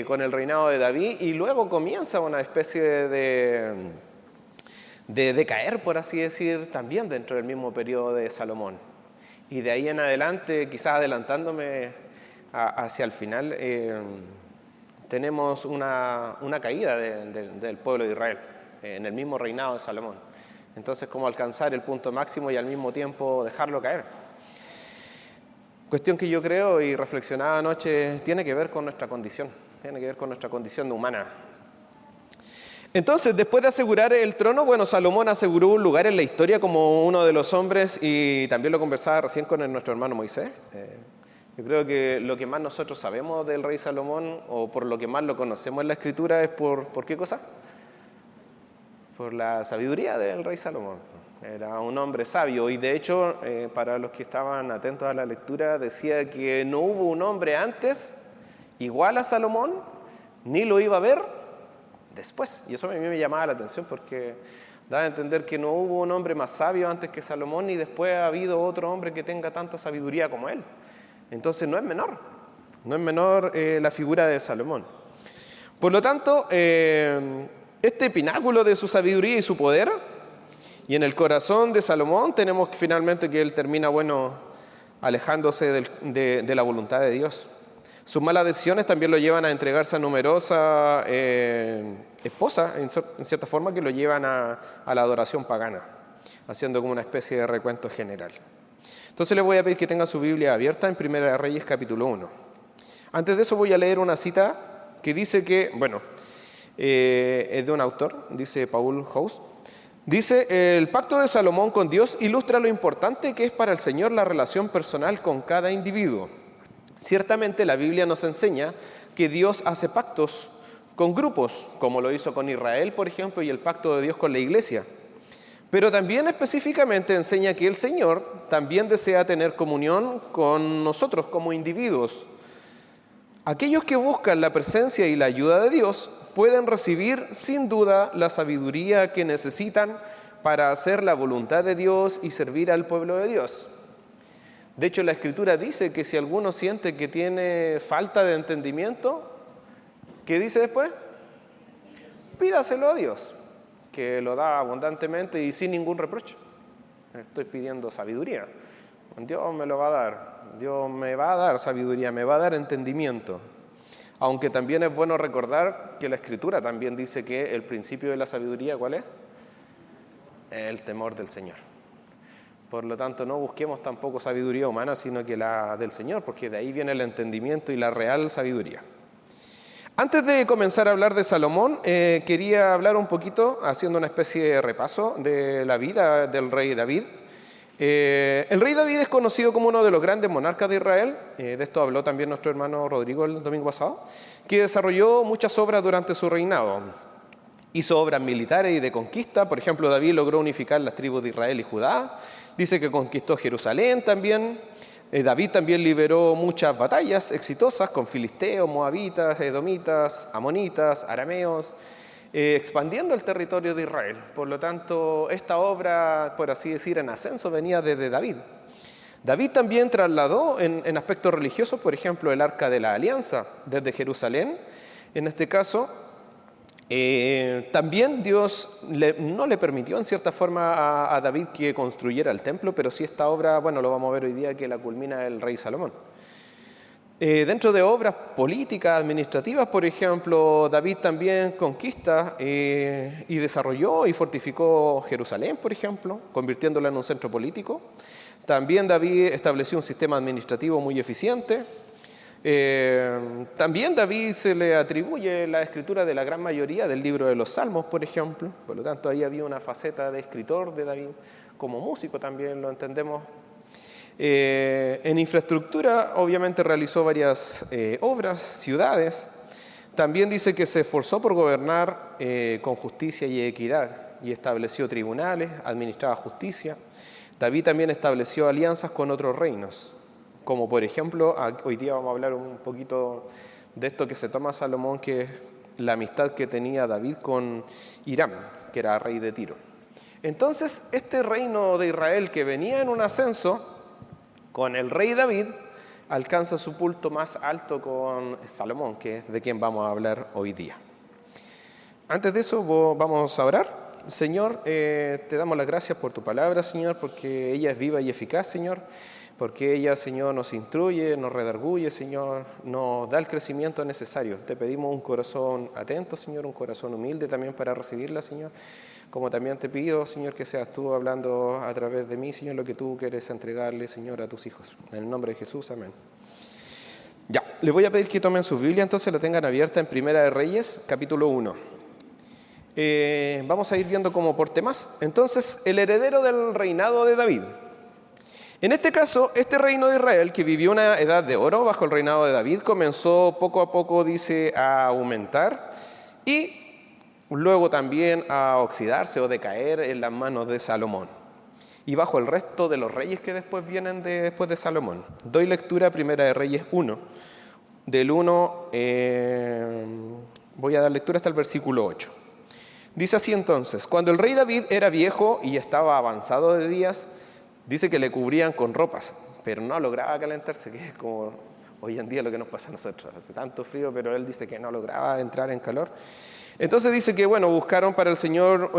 con el reinado de David, y luego comienza una especie de decaer, por así decir, también dentro del mismo periodo de Salomón. Y de ahí en adelante, quizás adelantándome hacia el final, tenemos una caída del pueblo de Israel en el mismo reinado de Salomón. Entonces, ¿cómo alcanzar el punto máximo y al mismo tiempo dejarlo caer? Cuestión que yo creo y reflexionaba anoche tiene que ver con nuestra condición, humana. Entonces, después de asegurar el trono, bueno, Salomón aseguró un lugar en la historia como uno de los hombres, y también lo conversaba recién con nuestro hermano Moisés. Yo creo que lo que más nosotros sabemos del rey Salomón, o por lo que más lo conocemos en la Escritura, es ¿por qué cosa? Por la sabiduría del rey Salomón. Era un hombre sabio, y de hecho, para los que estaban atentos a la lectura, decía que no hubo un hombre antes igual a Salomón, ni lo iba a ver después. Y eso a mí me llamaba la atención, porque da a entender que no hubo un hombre más sabio antes que Salomón, ni después ha habido otro hombre que tenga tanta sabiduría como él. Entonces no es menor la figura de Salomón. Por lo tanto, este pináculo de su sabiduría y su poder, y en el corazón de Salomón tenemos que finalmente que él termina, alejándose de la voluntad de Dios. Sus malas decisiones también lo llevan a entregarse a numerosas esposas, en cierta forma, que lo llevan a la adoración pagana, haciendo como una especie de recuento general. Entonces les voy a pedir que tengan su Biblia abierta en Primera de Reyes, capítulo 1. Antes de eso voy a leer una cita que dice que, es de un autor, dice Paul House. Dice, el pacto de Salomón con Dios ilustra lo importante que es para el Señor la relación personal con cada individuo. Ciertamente la Biblia nos enseña que Dios hace pactos con grupos, como lo hizo con Israel, por ejemplo, y el pacto de Dios con la iglesia. Pero también específicamente enseña que el Señor también desea tener comunión con nosotros como individuos. Aquellos que buscan la presencia y la ayuda de Dios pueden recibir sin duda la sabiduría que necesitan para hacer la voluntad de Dios y servir al pueblo de Dios. De hecho, la Escritura dice que si alguno siente que tiene falta de entendimiento, ¿qué dice después? Pídaselo a Dios, que lo da abundantemente y sin ningún reproche. Estoy pidiendo sabiduría. Dios me lo va a dar. Dios me va a dar sabiduría, me va a dar entendimiento. Aunque también es bueno recordar que la Escritura también dice que el principio de la sabiduría, ¿cuál es? El temor del Señor. Por lo tanto, no busquemos tampoco sabiduría humana, sino que la del Señor, porque de ahí viene el entendimiento y la real sabiduría. Antes de comenzar a hablar de Salomón, quería hablar un poquito, haciendo una especie de repaso de la vida del rey David. El rey David es conocido como uno de los grandes monarcas de Israel, de esto habló también nuestro hermano Rodrigo el domingo pasado, que desarrolló muchas obras durante su reinado. Hizo obras militares y de conquista. Por ejemplo, David logró unificar las tribus de Israel y Judá. Dice que conquistó Jerusalén también. David también liberó muchas batallas exitosas con filisteos, moabitas, edomitas, amonitas, arameos, expandiendo el territorio de Israel. Por lo tanto, esta obra, por así decir, en ascenso venía desde David. David también trasladó en aspectos religiosos, por ejemplo, el Arca de la Alianza desde Jerusalén. En este caso, también Dios no le permitió en cierta forma a David que construyera el templo, pero sí esta obra, bueno, lo vamos a ver hoy día, que la culmina el rey Salomón. Dentro de obras políticas, administrativas, por ejemplo, David también conquista y desarrolló y fortificó Jerusalén, por ejemplo, convirtiéndola en un centro político. También David estableció un sistema administrativo muy eficiente. También David se le atribuye la escritura de la gran mayoría del libro de los Salmos, por ejemplo. Por lo tanto, ahí había una faceta de escritor de David, como músico también lo entendemos. En infraestructura, obviamente, realizó varias obras, ciudades. También dice que se esforzó por gobernar con justicia y equidad y estableció tribunales, administraba justicia. David también estableció alianzas con otros reinos, como por ejemplo, hoy día vamos a hablar un poquito de esto que se toma Salomón, que es la amistad que tenía David con Hiram, que era rey de Tiro. Entonces, este reino de Israel que venía en un ascenso con el rey David, alcanza su punto más alto con Salomón, que es de quien vamos a hablar hoy día. Antes de eso, vamos a orar. Señor, te damos las gracias por tu palabra, Señor, porque ella es viva y eficaz, Señor, porque ella, Señor, nos instruye, nos redarguye, Señor, nos da el crecimiento necesario. Te pedimos un corazón atento, Señor, un corazón humilde también para recibirla, Señor, como también te pido, Señor, que seas tú hablando a través de mí, Señor, lo que tú quieres entregarle, Señor, a tus hijos. En el nombre de Jesús, amén. Ya, les voy a pedir que tomen su Biblia, entonces la tengan abierta en Primera de Reyes, capítulo 1. Vamos a ir viendo como por temas. Entonces, el heredero del reinado de David. En este caso, este reino de Israel, que vivió una edad de oro bajo el reinado de David, comenzó poco a poco, dice, a aumentar y luego también a oxidarse o decaer en las manos de Salomón y bajo el resto de los reyes que después vienen después de Salomón. Doy lectura a Primera de Reyes 1, del 1, voy a dar lectura hasta el versículo 8. Dice así entonces: cuando el rey David era viejo y estaba avanzado de días, dice que le cubrían con ropas, pero no lograba calentarse, que es como hoy en día lo que nos pasa a nosotros. Hace tanto frío, pero él dice que no lograba entrar en calor. Entonces dice que, bueno, buscaron para el Señor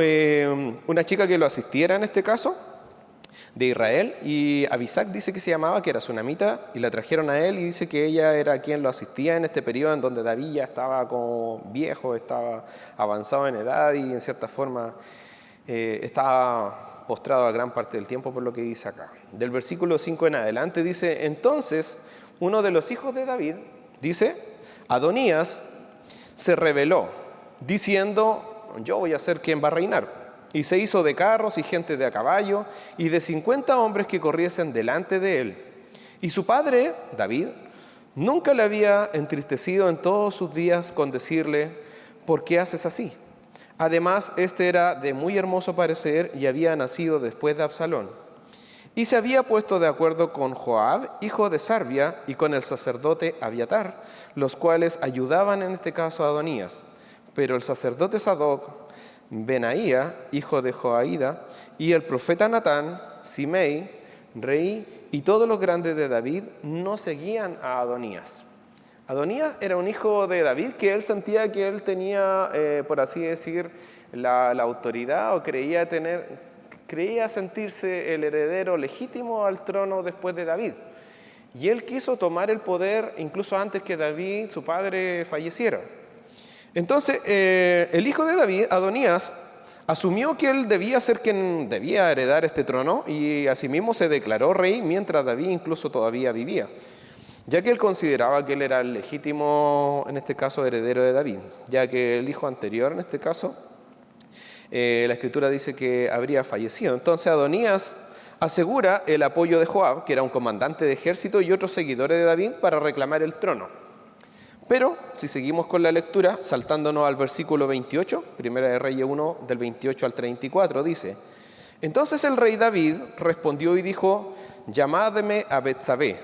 una chica que lo asistiera en este caso, de Israel, y Abisac dice que se llamaba, que era sunamita, y la trajeron a él, y dice que ella era quien lo asistía en este periodo en donde David ya estaba como viejo, estaba avanzado en edad y en cierta forma estaba postrado a gran parte del tiempo, por lo que dice acá. Del versículo 5 en adelante dice: entonces uno de los hijos de David, dice, Adonías, se rebeló, diciendo: yo voy a ser quien va a reinar. Y se hizo de carros y gente de a caballo y de 50 hombres que corriesen delante de él. Y su padre, David, nunca le había entristecido en todos sus días con decirle: ¿por qué haces así? Además, este era de muy hermoso parecer y había nacido después de Absalón. Y se había puesto de acuerdo con Joab, hijo de Sarvia, y con el sacerdote Abiatar, los cuales ayudaban en este caso a Adonías. Pero el sacerdote Sadoc, Benaía, hijo de Joaída, y el profeta Natán, Simei, rey, y todos los grandes de David no seguían a Adonías. Adonías era un hijo de David que él sentía que él tenía, por así decir, la autoridad, o creía sentirse el heredero legítimo al trono después de David. Y él quiso tomar el poder incluso antes que David, su padre, falleciera. Entonces, el hijo de David, Adonías, asumió que él debía ser quien debía heredar este trono y asimismo se declaró rey mientras David incluso todavía vivía, ya que él consideraba que él era el legítimo, en este caso, heredero de David, ya que el hijo anterior, en este caso, la Escritura dice que habría fallecido. Entonces, Adonías asegura el apoyo de Joab, que era un comandante de ejército, y otros seguidores de David para reclamar el trono. Pero, si seguimos con la lectura, saltándonos al versículo 28, Primera de Reyes 1, del 28 al 34, dice: entonces el rey David respondió y dijo: llamadme a Betsabé,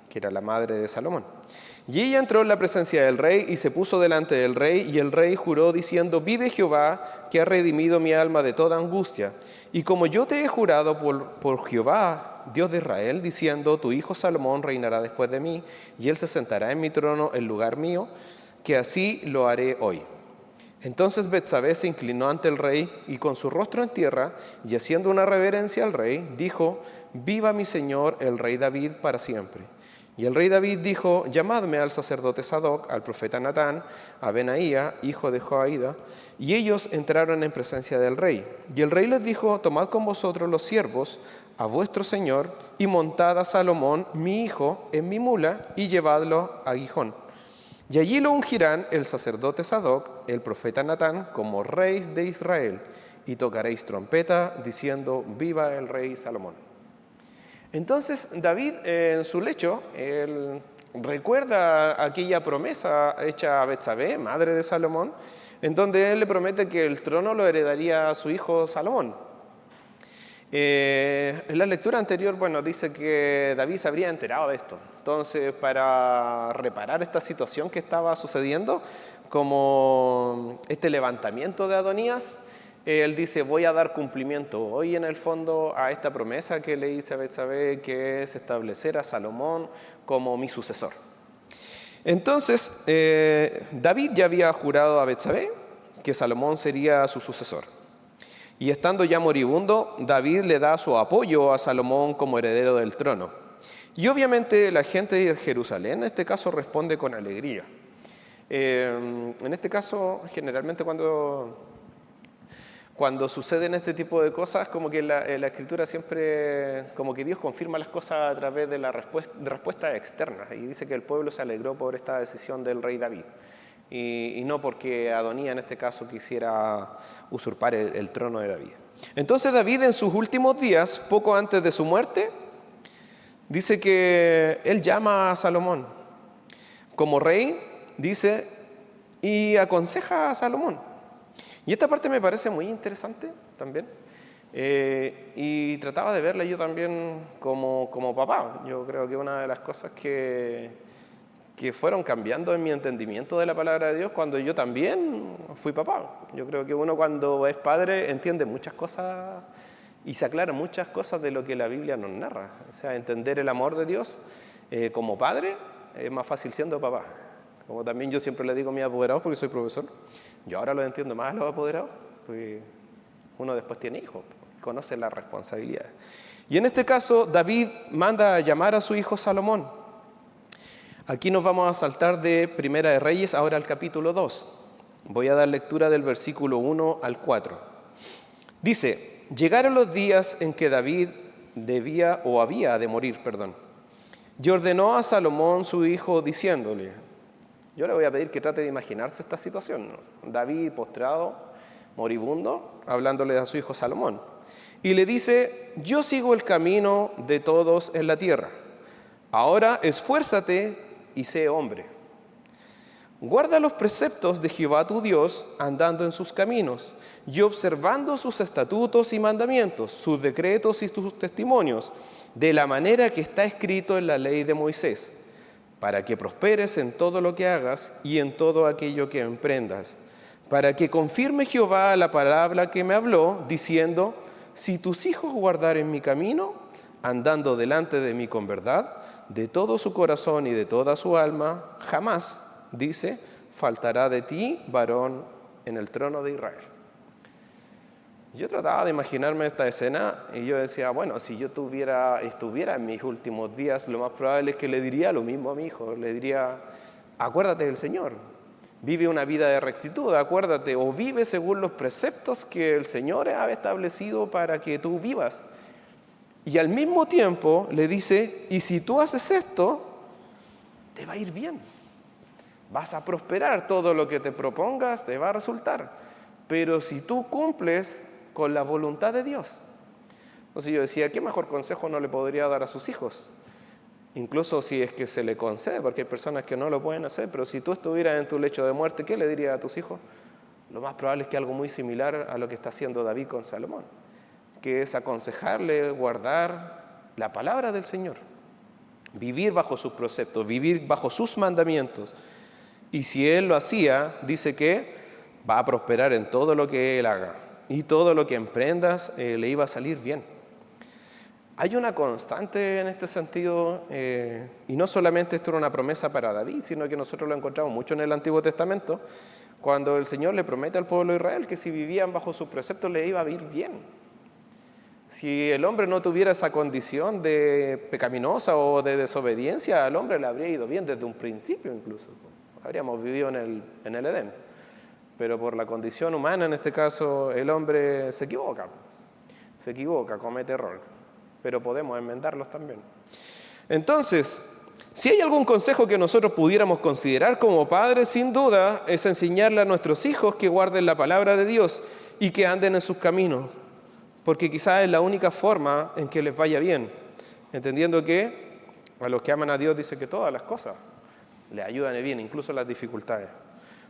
que era la madre de Salomón. Y ella entró en la presencia del rey y se puso delante del rey, y el rey juró diciendo, vive Jehová, que ha redimido mi alma de toda angustia. Y como yo te he jurado por Jehová, Dios de Israel, diciendo, tu hijo Salomón reinará después de mí, y él se sentará en mi trono en lugar mío, que así lo haré hoy. Entonces Betsabé se inclinó ante el rey, y con su rostro en tierra, y haciendo una reverencia al rey, dijo, viva mi señor el rey David para siempre. Y el rey David dijo, llamadme al sacerdote Sadoc, al profeta Natán, a Benaía, hijo de Joiada. Y ellos entraron en presencia del rey. Y el rey les dijo, tomad con vosotros los siervos a vuestro señor, y montad a Salomón, mi hijo, en mi mula, y llevadlo a Gijón. Y allí lo ungirán el sacerdote Sadoc, el profeta Natán, como rey de Israel, y tocaréis trompeta, diciendo, viva el rey Salomón. Entonces David en su lecho, él recuerda aquella promesa hecha a Betsabé, madre de Salomón, en donde él le promete que el trono lo heredaría a su hijo Salomón. En la lectura anterior, dice que David se habría enterado de esto. Entonces, para reparar esta situación que estaba sucediendo, como este levantamiento de Adonías, él dice, voy a dar cumplimiento hoy en el fondo a esta promesa que le hice a Betsabé, que es establecer a Salomón como mi sucesor. Entonces, David ya había jurado a Betsabé que Salomón sería su sucesor. Y estando ya moribundo, David le da su apoyo a Salomón como heredero del trono. Y obviamente la gente de Jerusalén en este caso responde con alegría. En este caso, generalmente cuando suceden este tipo de cosas, como que la Escritura siempre, como que Dios confirma las cosas a través de respuestas externas. Y dice que el pueblo se alegró por esta decisión del rey David. Y no porque Adonías en este caso quisiera usurpar el trono de David. Entonces David en sus últimos días, poco antes de su muerte, dice que él llama a Salomón como rey, dice, y aconseja a Salomón. Y esta parte me parece muy interesante también. Y trataba de verla yo también como papá. Yo creo que una de las cosas que fueron cambiando en mi entendimiento de la palabra de Dios cuando yo también fui papá. Yo creo que uno cuando es padre entiende muchas cosas y se aclaran muchas cosas de lo que la Biblia nos narra. O sea, entender el amor de Dios como padre es más fácil siendo papá. Como también yo siempre le digo a mis apoderados, porque soy profesor, yo ahora los entiendo más a los apoderados, porque uno después tiene hijos, conoce las responsabilidades. Y en este caso, David manda a llamar a su hijo Salomón. Aquí nos vamos a saltar de Primera de Reyes, ahora al capítulo 2. Voy a dar lectura del versículo 1 al 4. Dice, llegaron los días en que David había de morir, y ordenó a Salomón su hijo diciéndole, yo le voy a pedir que trate de imaginarse esta situación, ¿no? David postrado, moribundo, hablándole a su hijo Salomón. Y le dice, yo sigo el camino de todos en la tierra. Ahora esfuérzate y sé hombre. Guarda los preceptos de Jehová tu Dios, andando en sus caminos, y observando sus estatutos y mandamientos, sus decretos y sus testimonios, de la manera que está escrito en la ley de Moisés, para que prosperes en todo lo que hagas y en todo aquello que emprendas, para que confirme Jehová la palabra que me habló, diciendo, si tus hijos guardaren mi camino, andando delante de mí con verdad, de todo su corazón y de toda su alma, jamás, dice, faltará de ti varón en el trono de Israel. Yo trataba de imaginarme esta escena y yo decía, bueno, si yo estuviera en mis últimos días, lo más probable es que le diría lo mismo a mi hijo. Le diría, acuérdate del Señor, vive una vida de rectitud, acuérdate, o vive según los preceptos que el Señor ha establecido para que tú vivas. Y al mismo tiempo le dice, y si tú haces esto, te va a ir bien. Vas a prosperar, todo lo que te propongas te va a resultar. Pero si tú cumples con la voluntad de Dios. Entonces yo decía, ¿qué mejor consejo no le podría dar a sus hijos? Incluso si es que se le concede, porque hay personas que no lo pueden hacer, pero si tú estuvieras en tu lecho de muerte, ¿qué le dirías a tus hijos? Lo más probable es que algo muy similar a lo que está haciendo David con Salomón, que es aconsejarle, guardar la palabra del Señor, vivir bajo sus preceptos, vivir bajo sus mandamientos. Y si él lo hacía, dice que va a prosperar en todo lo que él haga y todo lo que emprendas le iba a salir bien. Hay una constante en este sentido, y no solamente esto era una promesa para David, sino que nosotros lo encontramos mucho en el Antiguo Testamento, cuando el Señor le promete al pueblo de Israel que si vivían bajo sus preceptos le iba a ir bien. Si el hombre no tuviera esa condición de pecaminosa o de desobediencia, al hombre le habría ido bien desde un principio incluso. Habríamos vivido en el Edén. Pero por la condición humana, en este caso, el hombre se equivoca, comete error. Pero podemos enmendarlos también. Entonces, si hay algún consejo que nosotros pudiéramos considerar como padres, sin duda, es enseñarle a nuestros hijos que guarden la palabra de Dios y que anden en sus caminos, porque quizás es la única forma en que les vaya bien, entendiendo que a los que aman a Dios dice que todas las cosas les ayudan bien, incluso las dificultades.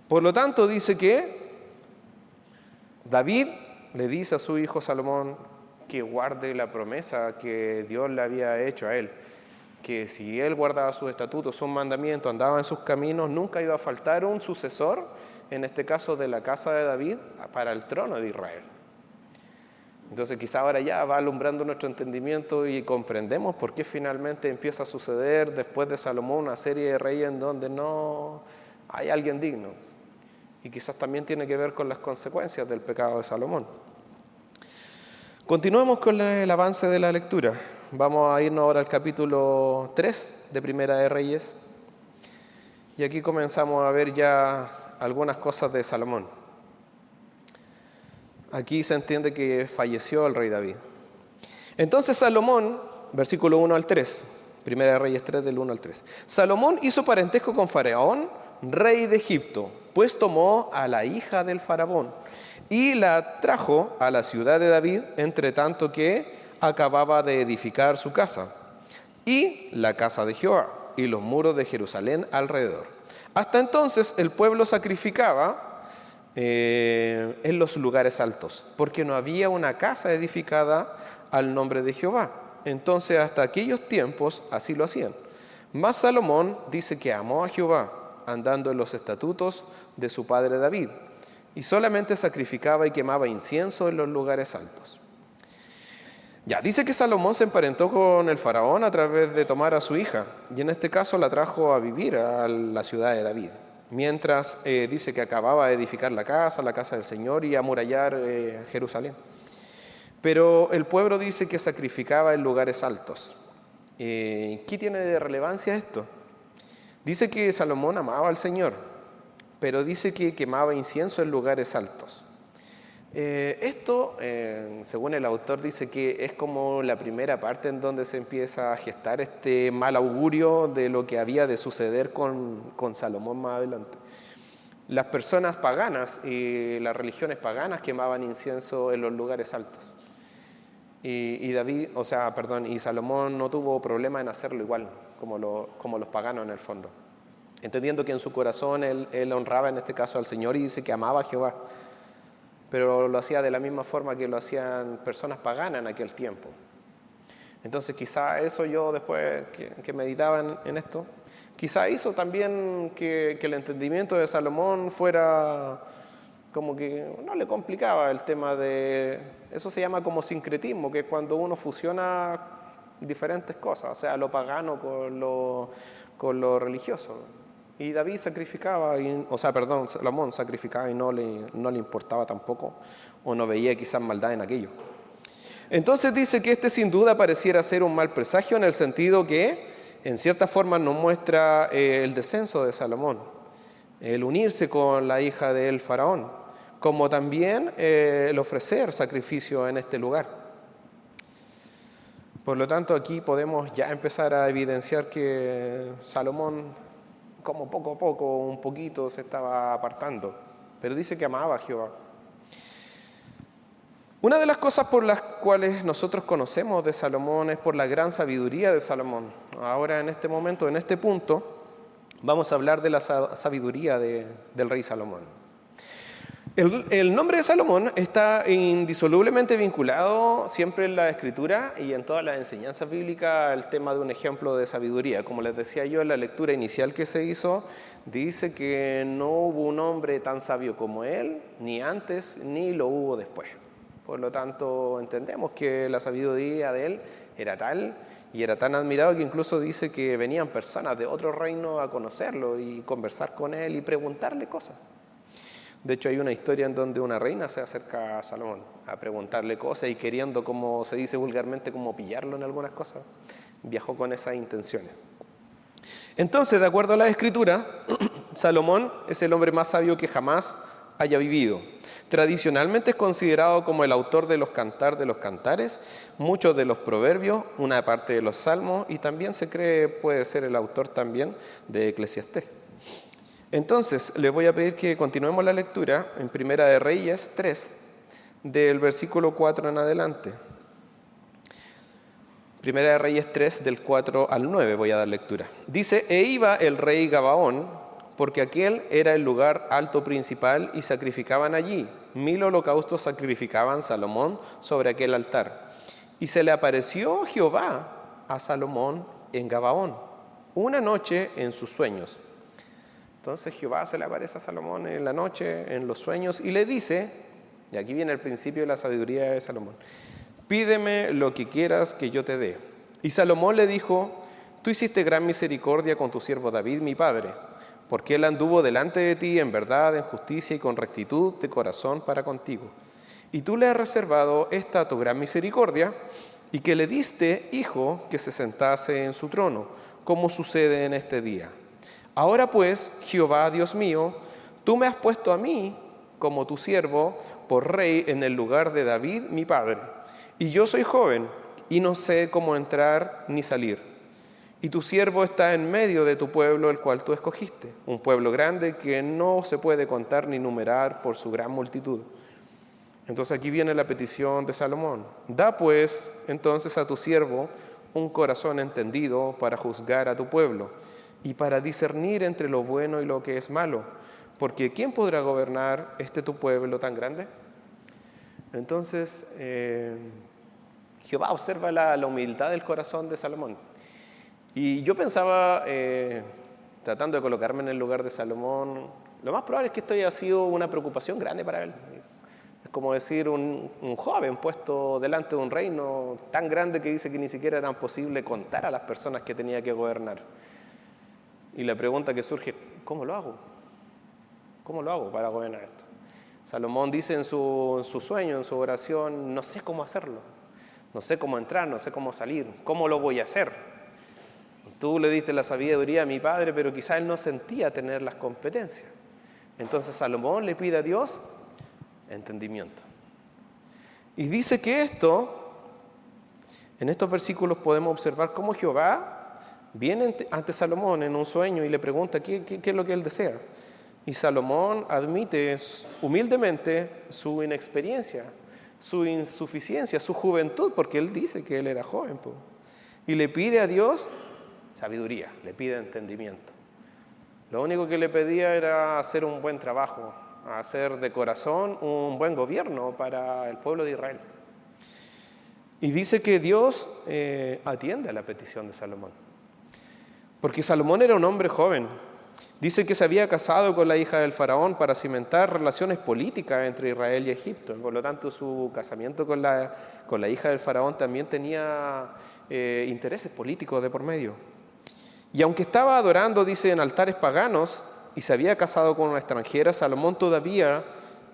Por lo tanto, dice que David le dice a su hijo Salomón que guarde la promesa que Dios le había hecho a él, que si él guardaba sus estatutos, sus mandamientos, andaba en sus caminos, nunca iba a faltar un sucesor, en este caso de la casa de David, para el trono de Israel. Entonces quizá ahora ya va alumbrando nuestro entendimiento y comprendemos por qué finalmente empieza a suceder después de Salomón una serie de reyes en donde no hay alguien digno. Y quizás también tiene que ver con las consecuencias del pecado de Salomón. Continuemos con el avance de la lectura. Vamos a irnos ahora al capítulo 3 de Primera de Reyes. Y aquí comenzamos a ver ya algunas cosas de Salomón. Aquí se entiende que falleció el rey David. Entonces Salomón, versículo 1 al 3, Primera de Reyes 3 del 1 al 3. Salomón hizo parentesco con Faraón, rey de Egipto, pues tomó a la hija del faraón y la trajo a la ciudad de David, entre tanto que acababa de edificar su casa, y la casa de Jehová, y los muros de Jerusalén alrededor. Hasta entonces el pueblo sacrificaba en los lugares altos, porque no había una casa edificada al nombre de Jehová. Entonces hasta aquellos tiempos así lo hacían. Mas Salomón dice que amó a Jehová, andando en los estatutos de su padre David, y solamente sacrificaba y quemaba incienso en los lugares altos. Ya, dice que Salomón se emparentó con el faraón a través de tomar a su hija, y en este caso la trajo a vivir a la ciudad de David, mientras dice que acababa de edificar la casa del Señor y amurallar Jerusalén. Pero el pueblo dice que sacrificaba en lugares altos. ¿Qué tiene de relevancia esto? Dice que Salomón amaba al Señor, pero dice que quemaba incienso en lugares altos. Esto, según el autor, dice que es como la primera parte en donde se empieza a gestar este mal augurio de lo que había de suceder con Salomón más adelante. Las personas paganas y las religiones paganas quemaban incienso en los lugares altos. Y Salomón no tuvo problema en hacerlo igual, como los paganos en el fondo. Entendiendo que en su corazón él honraba en este caso al Señor y dice que amaba a Jehová. Pero lo hacía de la misma forma que lo hacían personas paganas en aquel tiempo. Entonces quizá eso yo después que meditaba en esto, quizá hizo también que el entendimiento de Salomón fuera como que no le complicaba el tema de... Eso se llama como sincretismo, que es cuando uno fusiona diferentes cosas, o sea, lo pagano con lo religioso. Y David sacrificaba, Salomón sacrificaba y no le importaba tampoco, o no veía quizás maldad en aquello. Entonces dice que este sin duda pareciera ser un mal presagio en el sentido que en cierta forma nos muestra el descenso de Salomón, el unirse con la hija del faraón, como también el ofrecer sacrificio en este lugar. Por lo tanto, aquí podemos ya empezar a evidenciar que Salomón, como poco a poco, un poquito se estaba apartando, pero dice que amaba a Jehová. Una de las cosas por las cuales nosotros conocemos de Salomón es por la gran sabiduría de Salomón. Ahora, en este momento, en este punto, vamos a hablar de la sabiduría del rey Salomón. El nombre de Salomón está indisolublemente vinculado siempre en la Escritura y en todas las enseñanzas bíblicas al tema de un ejemplo de sabiduría. Como les decía yo en la lectura inicial que se hizo, dice que no hubo un hombre tan sabio como él, ni antes ni lo hubo después. Por lo tanto, entendemos que la sabiduría de él era tal y era tan admirado que incluso dice que venían personas de otro reino a conocerlo y conversar con él y preguntarle cosas. De hecho, hay una historia en donde una reina se acerca a Salomón a preguntarle cosas y queriendo, como se dice vulgarmente, como pillarlo en algunas cosas. Viajó con esas intenciones. Entonces, de acuerdo a la Escritura, Salomón es el hombre más sabio que jamás haya vivido. Tradicionalmente es considerado como el autor de los Cantar de los Cantares, muchos de los proverbios, una parte de los salmos y también se cree puede ser el autor también de Eclesiastés. Entonces, les voy a pedir que continuemos la lectura en Primera de Reyes 3, del versículo 4 en adelante. Primera de Reyes 3, del 4 al 9 voy a dar lectura. Dice, e iba el rey Gabaón, porque aquel era el lugar alto principal y sacrificaban allí. 1000 holocaustos sacrificaban Salomón sobre aquel altar. Y se le apareció Jehová a Salomón en Gabaón, una noche en sus sueños. Entonces Jehová se le aparece a Salomón en la noche, en los sueños, y le dice, y aquí viene el principio de la sabiduría de Salomón, pídeme lo que quieras que yo te dé. Y Salomón le dijo, tú hiciste gran misericordia con tu siervo David, mi padre, porque él anduvo delante de ti en verdad, en justicia y con rectitud de corazón para contigo. Y tú le has reservado esta tu gran misericordia, y que le diste hijo que se sentase en su trono, como sucede en este día. Ahora pues, Jehová, Dios mío, tú me has puesto a mí, como tu siervo, por rey en el lugar de David, mi padre. Y yo soy joven, y no sé cómo entrar ni salir. Y tu siervo está en medio de tu pueblo, el cual tú escogiste, un pueblo grande que no se puede contar ni numerar por su gran multitud. Entonces aquí viene la petición de Salomón. Da pues entonces a tu siervo un corazón entendido para juzgar a tu pueblo, y para discernir entre lo bueno y lo que es malo, porque ¿quién podrá gobernar tu pueblo tan grande? Entonces, Jehová observa la humildad del corazón de Salomón. Y yo pensaba, tratando de colocarme en el lugar de Salomón, lo más probable es que esto haya sido una preocupación grande para él. Es como decir un joven puesto delante de un reino tan grande que dice que ni siquiera era posible contar a las personas que tenía que gobernar. Y la pregunta que surge, ¿cómo lo hago? ¿Cómo lo hago para gobernar esto? Salomón dice en su sueño, en su oración, no sé cómo hacerlo. No sé cómo entrar, no sé cómo salir. ¿Cómo lo voy a hacer? Tú le diste la sabiduría a mi padre, pero quizá él no sentía tener las competencias. Entonces Salomón le pide a Dios entendimiento. Y dice que en estos versículos podemos observar cómo Jehová viene ante Salomón en un sueño y le pregunta qué es lo que él desea. Y Salomón admite humildemente su inexperiencia, su insuficiencia, su juventud, porque él dice que él era joven. Y le pide a Dios sabiduría, le pide entendimiento. Lo único que le pedía era hacer un buen trabajo, hacer de corazón un buen gobierno para el pueblo de Israel. Y dice que Dios atiende a la petición de Salomón. Porque Salomón era un hombre joven. Dice que se había casado con la hija del faraón para cimentar relaciones políticas entre Israel y Egipto. Por lo tanto, su casamiento con la hija del faraón también tenía intereses políticos de por medio. Y aunque estaba adorando, dice, en altares paganos y se había casado con una extranjera, Salomón todavía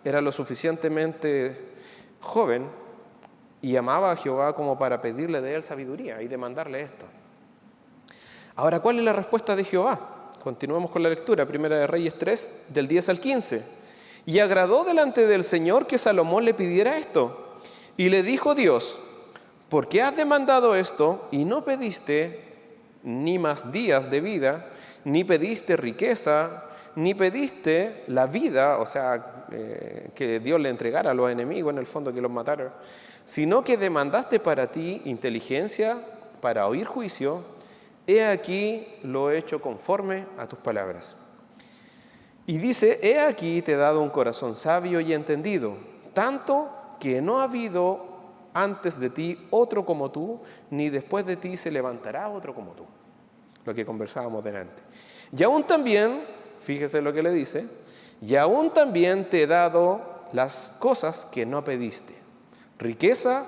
era lo suficientemente joven y amaba a Jehová como para pedirle de él sabiduría y demandarle esto. Ahora, ¿cuál es la respuesta de Jehová? Continuemos con la lectura, Primera de Reyes 3, del 10 al 15. Y agradó delante del Señor que Salomón le pidiera esto. Y le dijo Dios, ¿por qué has demandado esto y no pediste ni más días de vida, ni pediste riqueza, ni pediste la vida, o sea, que Dios le entregara a los enemigos, en el fondo que los matara, sino que demandaste para ti inteligencia para oír juicio? He aquí lo he hecho conforme a tus palabras. Y dice, he aquí te he dado un corazón sabio y entendido, tanto que no ha habido antes de ti otro como tú, ni después de ti se levantará otro como tú. Lo que conversábamos delante. Y aún también, fíjese lo que le dice, y aún también te he dado las cosas que no pediste, riqueza,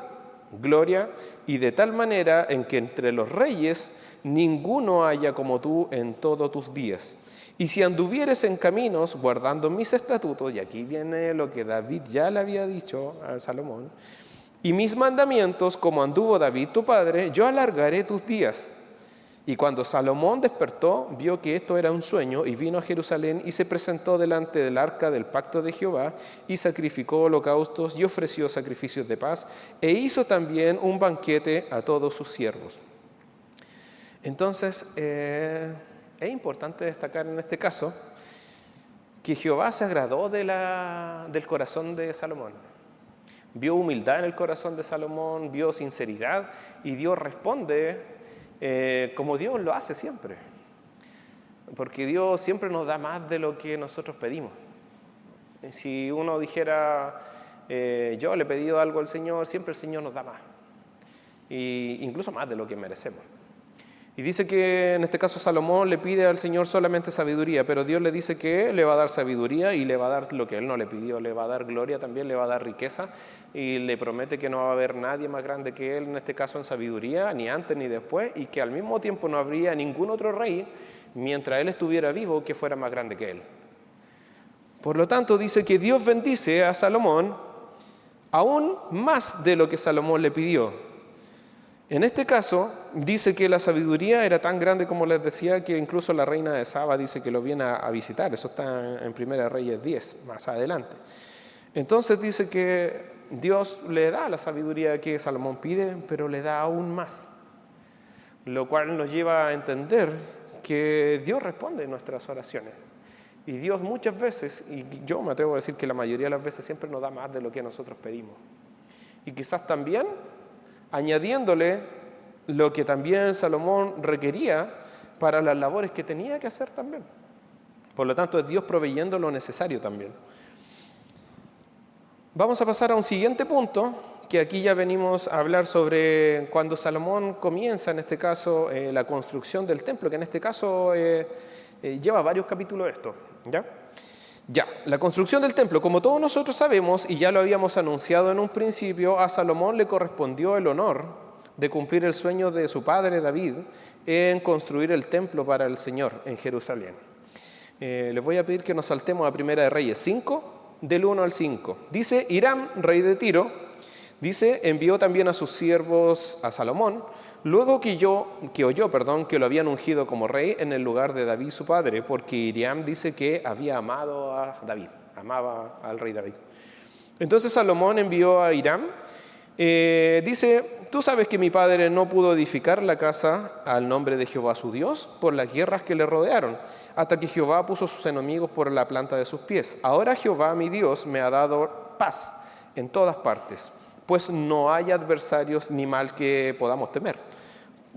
gloria, y de tal manera en que entre los reyes ninguno haya como tú en todos tus días. Y si anduvieres en caminos guardando mis estatutos, y aquí viene lo que David ya le había dicho a Salomón, y mis mandamientos, como anduvo David tu padre, yo alargaré tus días. Y cuando Salomón despertó, vio que esto era un sueño, y vino a Jerusalén y se presentó delante del arca del pacto de Jehová, y sacrificó holocaustos y ofreció sacrificios de paz, e hizo también un banquete a todos sus siervos. Entonces, es importante destacar en este caso que Jehová se agradó del corazón de Salomón. Vio humildad en el corazón de Salomón, vio sinceridad, y Dios responde como Dios lo hace siempre. Porque Dios siempre nos da más de lo que nosotros pedimos. Si uno dijera, yo le he pedido algo al Señor, siempre el Señor nos da más. E incluso más de lo que merecemos. Y dice que en este caso Salomón le pide al Señor solamente sabiduría, pero Dios le dice que le va a dar sabiduría y le va a dar lo que él no le pidió, le va a dar gloria también, le va a dar riqueza, y le promete que no va a haber nadie más grande que él, en este caso en sabiduría, ni antes ni después, y que al mismo tiempo no habría ningún otro rey, mientras él estuviera vivo, que fuera más grande que él. Por lo tanto, dice que Dios bendice a Salomón aún más de lo que Salomón le pidió. En este caso, dice que la sabiduría era tan grande, como les decía, que incluso la reina de Saba dice que lo viene a visitar. Eso está en Primera Reyes 10, más adelante. Entonces dice que Dios le da la sabiduría que Salomón pide, pero le da aún más. Lo cual nos lleva a entender que Dios responde en nuestras oraciones. Y Dios muchas veces, y yo me atrevo a decir que la mayoría de las veces, siempre nos da más de lo que nosotros pedimos. Y quizás también añadiéndole lo que también Salomón requería para las labores que tenía que hacer también. Por lo tanto, es Dios proveyendo lo necesario también. Vamos a pasar a un siguiente punto, que aquí ya venimos a hablar sobre cuando Salomón comienza, en este caso, la construcción del templo, que en este caso lleva varios capítulos esto, ¿ya? Ya, la construcción del templo, como todos nosotros sabemos, y ya lo habíamos anunciado en un principio, a Salomón le correspondió el honor de cumplir el sueño de su padre David en construir el templo para el Señor en Jerusalén. Les voy a pedir que nos saltemos a Primera de Reyes 5, del 1 al 5. Dice, Hiram, rey de Tiro, dice, envió también a sus siervos a Salomón, luego que oyó que lo habían ungido como rey en el lugar de David su padre, porque Hiram dice que había amado a David, amaba al rey David. Entonces Salomón envió a Hiram, dice, tú sabes que mi padre no pudo edificar la casa al nombre de Jehová su Dios por las guerras que le rodearon, hasta que Jehová puso sus enemigos por la planta de sus pies. Ahora Jehová mi Dios me ha dado paz en todas partes, pues no hay adversarios ni mal que podamos temer.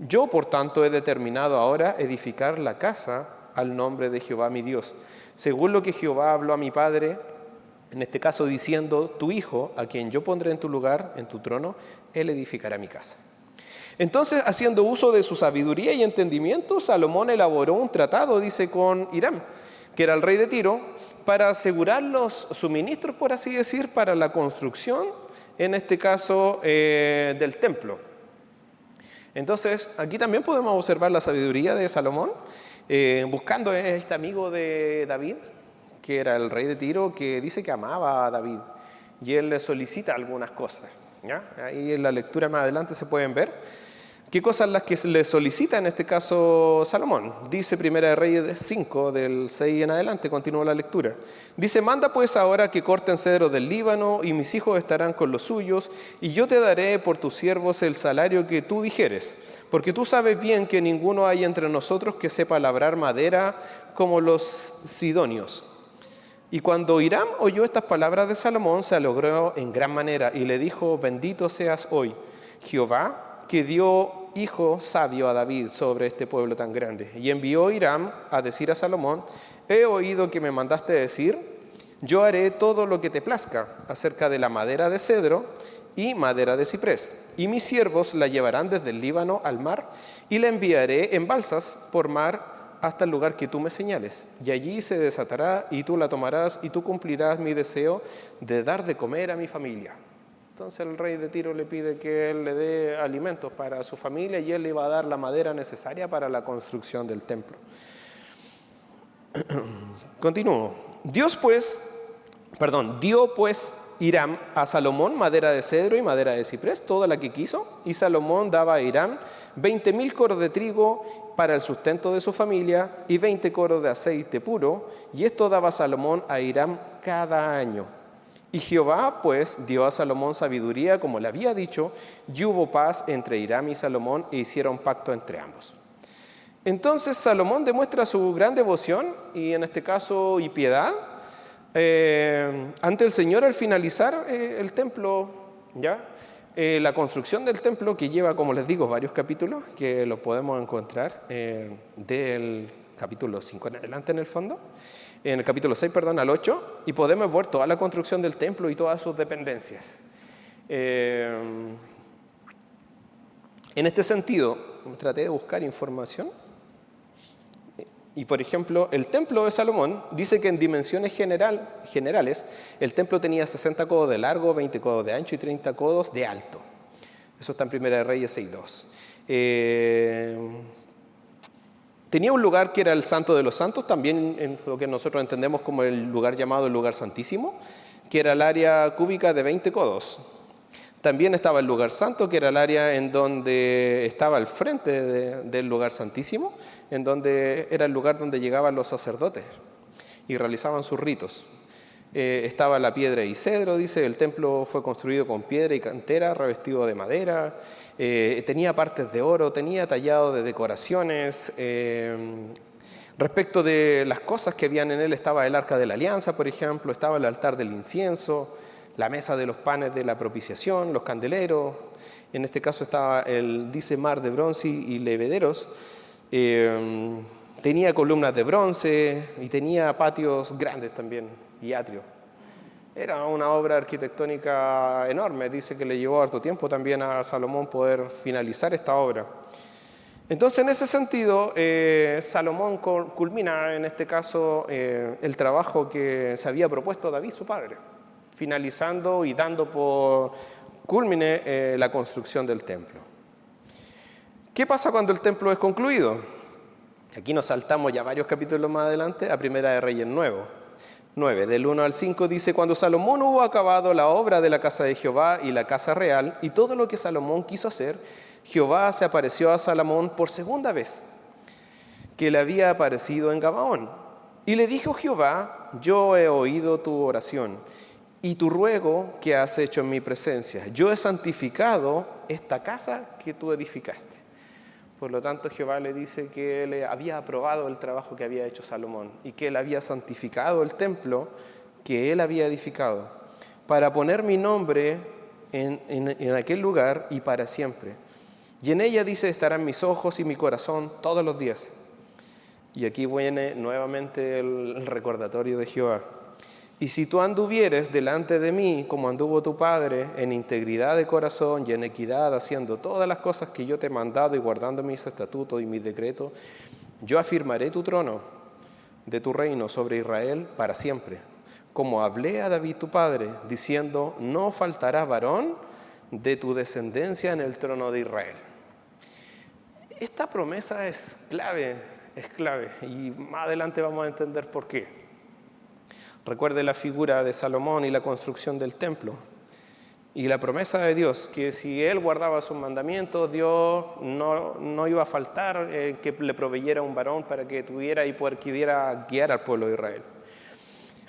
Yo, por tanto, he determinado ahora edificar la casa al nombre de Jehová mi Dios, según lo que Jehová habló a mi padre, en este caso diciendo, tu hijo, a quien yo pondré en tu lugar, en tu trono, él edificará mi casa. Entonces, haciendo uso de su sabiduría y entendimiento, Salomón elaboró un tratado, dice, con Hiram, que era el rey de Tiro, para asegurar los suministros, por así decir, para la construcción, en este caso, del templo. Entonces, aquí también podemos observar la sabiduría de Salomón, buscando a este amigo de David, que era el rey de Tiro, que dice que amaba a David, y él le solicita algunas cosas, ¿ya? Ahí en la lectura más adelante se pueden ver qué cosas las que le solicita en este caso Salomón. Dice Primera de Reyes 5, del 6 en adelante, continúa la lectura. Dice, manda pues ahora que corten cedros del Líbano, y mis hijos estarán con los suyos, y yo te daré por tus siervos el salario que tú dijeres, porque tú sabes bien que ninguno hay entre nosotros que sepa labrar madera como los sidonios. Y cuando Hiram oyó estas palabras de Salomón, se alegró en gran manera, y le dijo, bendito seas hoy, Jehová, que dio hijo sabio a David sobre este pueblo tan grande. Y envió Hiram a decir a Salomón, he oído que me mandaste decir, yo haré todo lo que te plazca acerca de la madera de cedro y madera de ciprés. Y mis siervos la llevarán desde el Líbano al mar y la enviaré en balsas por mar hasta el lugar que tú me señales. Y allí se desatará y tú la tomarás y tú cumplirás mi deseo de dar de comer a mi familia. Entonces el rey de Tiro le pide que él le dé alimentos para su familia y él le iba a dar la madera necesaria para la construcción del templo. Continúo. Dio pues Hiram a Salomón madera de cedro y madera de ciprés, toda la que quiso, y Salomón daba a Hiram 20,000 coros de trigo para el sustento de su familia y 20 coros de aceite puro, y esto daba Salomón a Hiram cada año. Y Jehová pues dio a Salomón sabiduría como le había dicho, y hubo paz entre Hiram y Salomón e hicieron pacto entre ambos. Entonces Salomón demuestra su gran devoción y en este caso y piedad ante el Señor al finalizar el templo, la construcción del templo, que lleva, como les digo, varios capítulos que lo podemos encontrar del capítulo 5 en adelante en el fondo, en el capítulo 6, al 8, y podemos ver toda la construcción del templo y todas sus dependencias. En este sentido, traté de buscar información. Y por ejemplo, el templo de Salomón dice que en dimensiones generales el templo tenía 60 codos de largo, 20 codos de ancho y 30 codos de alto. Eso está en Primera de Reyes 6:2. Tenía un lugar que era el Santo de los Santos, también en lo que nosotros entendemos como el lugar llamado el lugar santísimo, que era el área cúbica de 20 codos. También estaba el lugar santo, que era el área en donde estaba al frente del lugar santísimo, en donde era el lugar donde llegaban los sacerdotes y realizaban sus ritos. Estaba la piedra y cedro, dice, el templo fue construido con piedra y cantera, revestido de madera, tenía partes de oro, tenía tallado de decoraciones. Respecto de las cosas que habían en él, estaba el arca de la alianza, por ejemplo, estaba el altar del incienso, la mesa de los panes de la propiciación, los candeleros. En este caso estaba dice mar de bronce y levederos. Tenía columnas de bronce y tenía patios grandes también y atrios. Era una obra arquitectónica enorme. Dice que le llevó harto tiempo también a Salomón poder finalizar esta obra. Entonces, en ese sentido, Salomón culmina en este caso el trabajo que se había propuesto David, su padre, finalizando y dando por culmine la construcción del templo. ¿Qué pasa cuando el templo es concluido? Aquí nos saltamos ya varios capítulos más adelante a Primera de Reyes 9, del 1 al 5, dice: cuando Salomón hubo acabado la obra de la casa de Jehová y la casa real y todo lo que Salomón quiso hacer, Jehová se apareció a Salomón por segunda vez, que le había aparecido en Gabaón. Y le dijo Jehová: yo he oído tu oración y tu ruego que has hecho en mi presencia. Yo he santificado esta casa que tú edificaste. Por lo tanto, Jehová le dice que él había aprobado el trabajo que había hecho Salomón y que él había santificado el templo que él había edificado para poner mi nombre en aquel lugar y para siempre. Y en ella, dice, estarán mis ojos y mi corazón todos los días. Y aquí viene nuevamente el recordatorio de Jehová. Y si tú anduvieres delante de mí como anduvo tu padre, en integridad de corazón y en equidad, haciendo todas las cosas que yo te he mandado y guardando mis estatutos y mis decretos, yo afirmaré tu trono de tu reino sobre Israel para siempre. Como hablé a David tu padre, diciendo: no faltará varón de tu descendencia en el trono de Israel. Esta promesa es clave, y más adelante vamos a entender por qué. Recuerde la figura de Salomón y la construcción del templo y la promesa de Dios, que si él guardaba sus mandamientos, Dios no iba a faltar que le proveyera un varón para que tuviera y pudiera guiar al pueblo de Israel.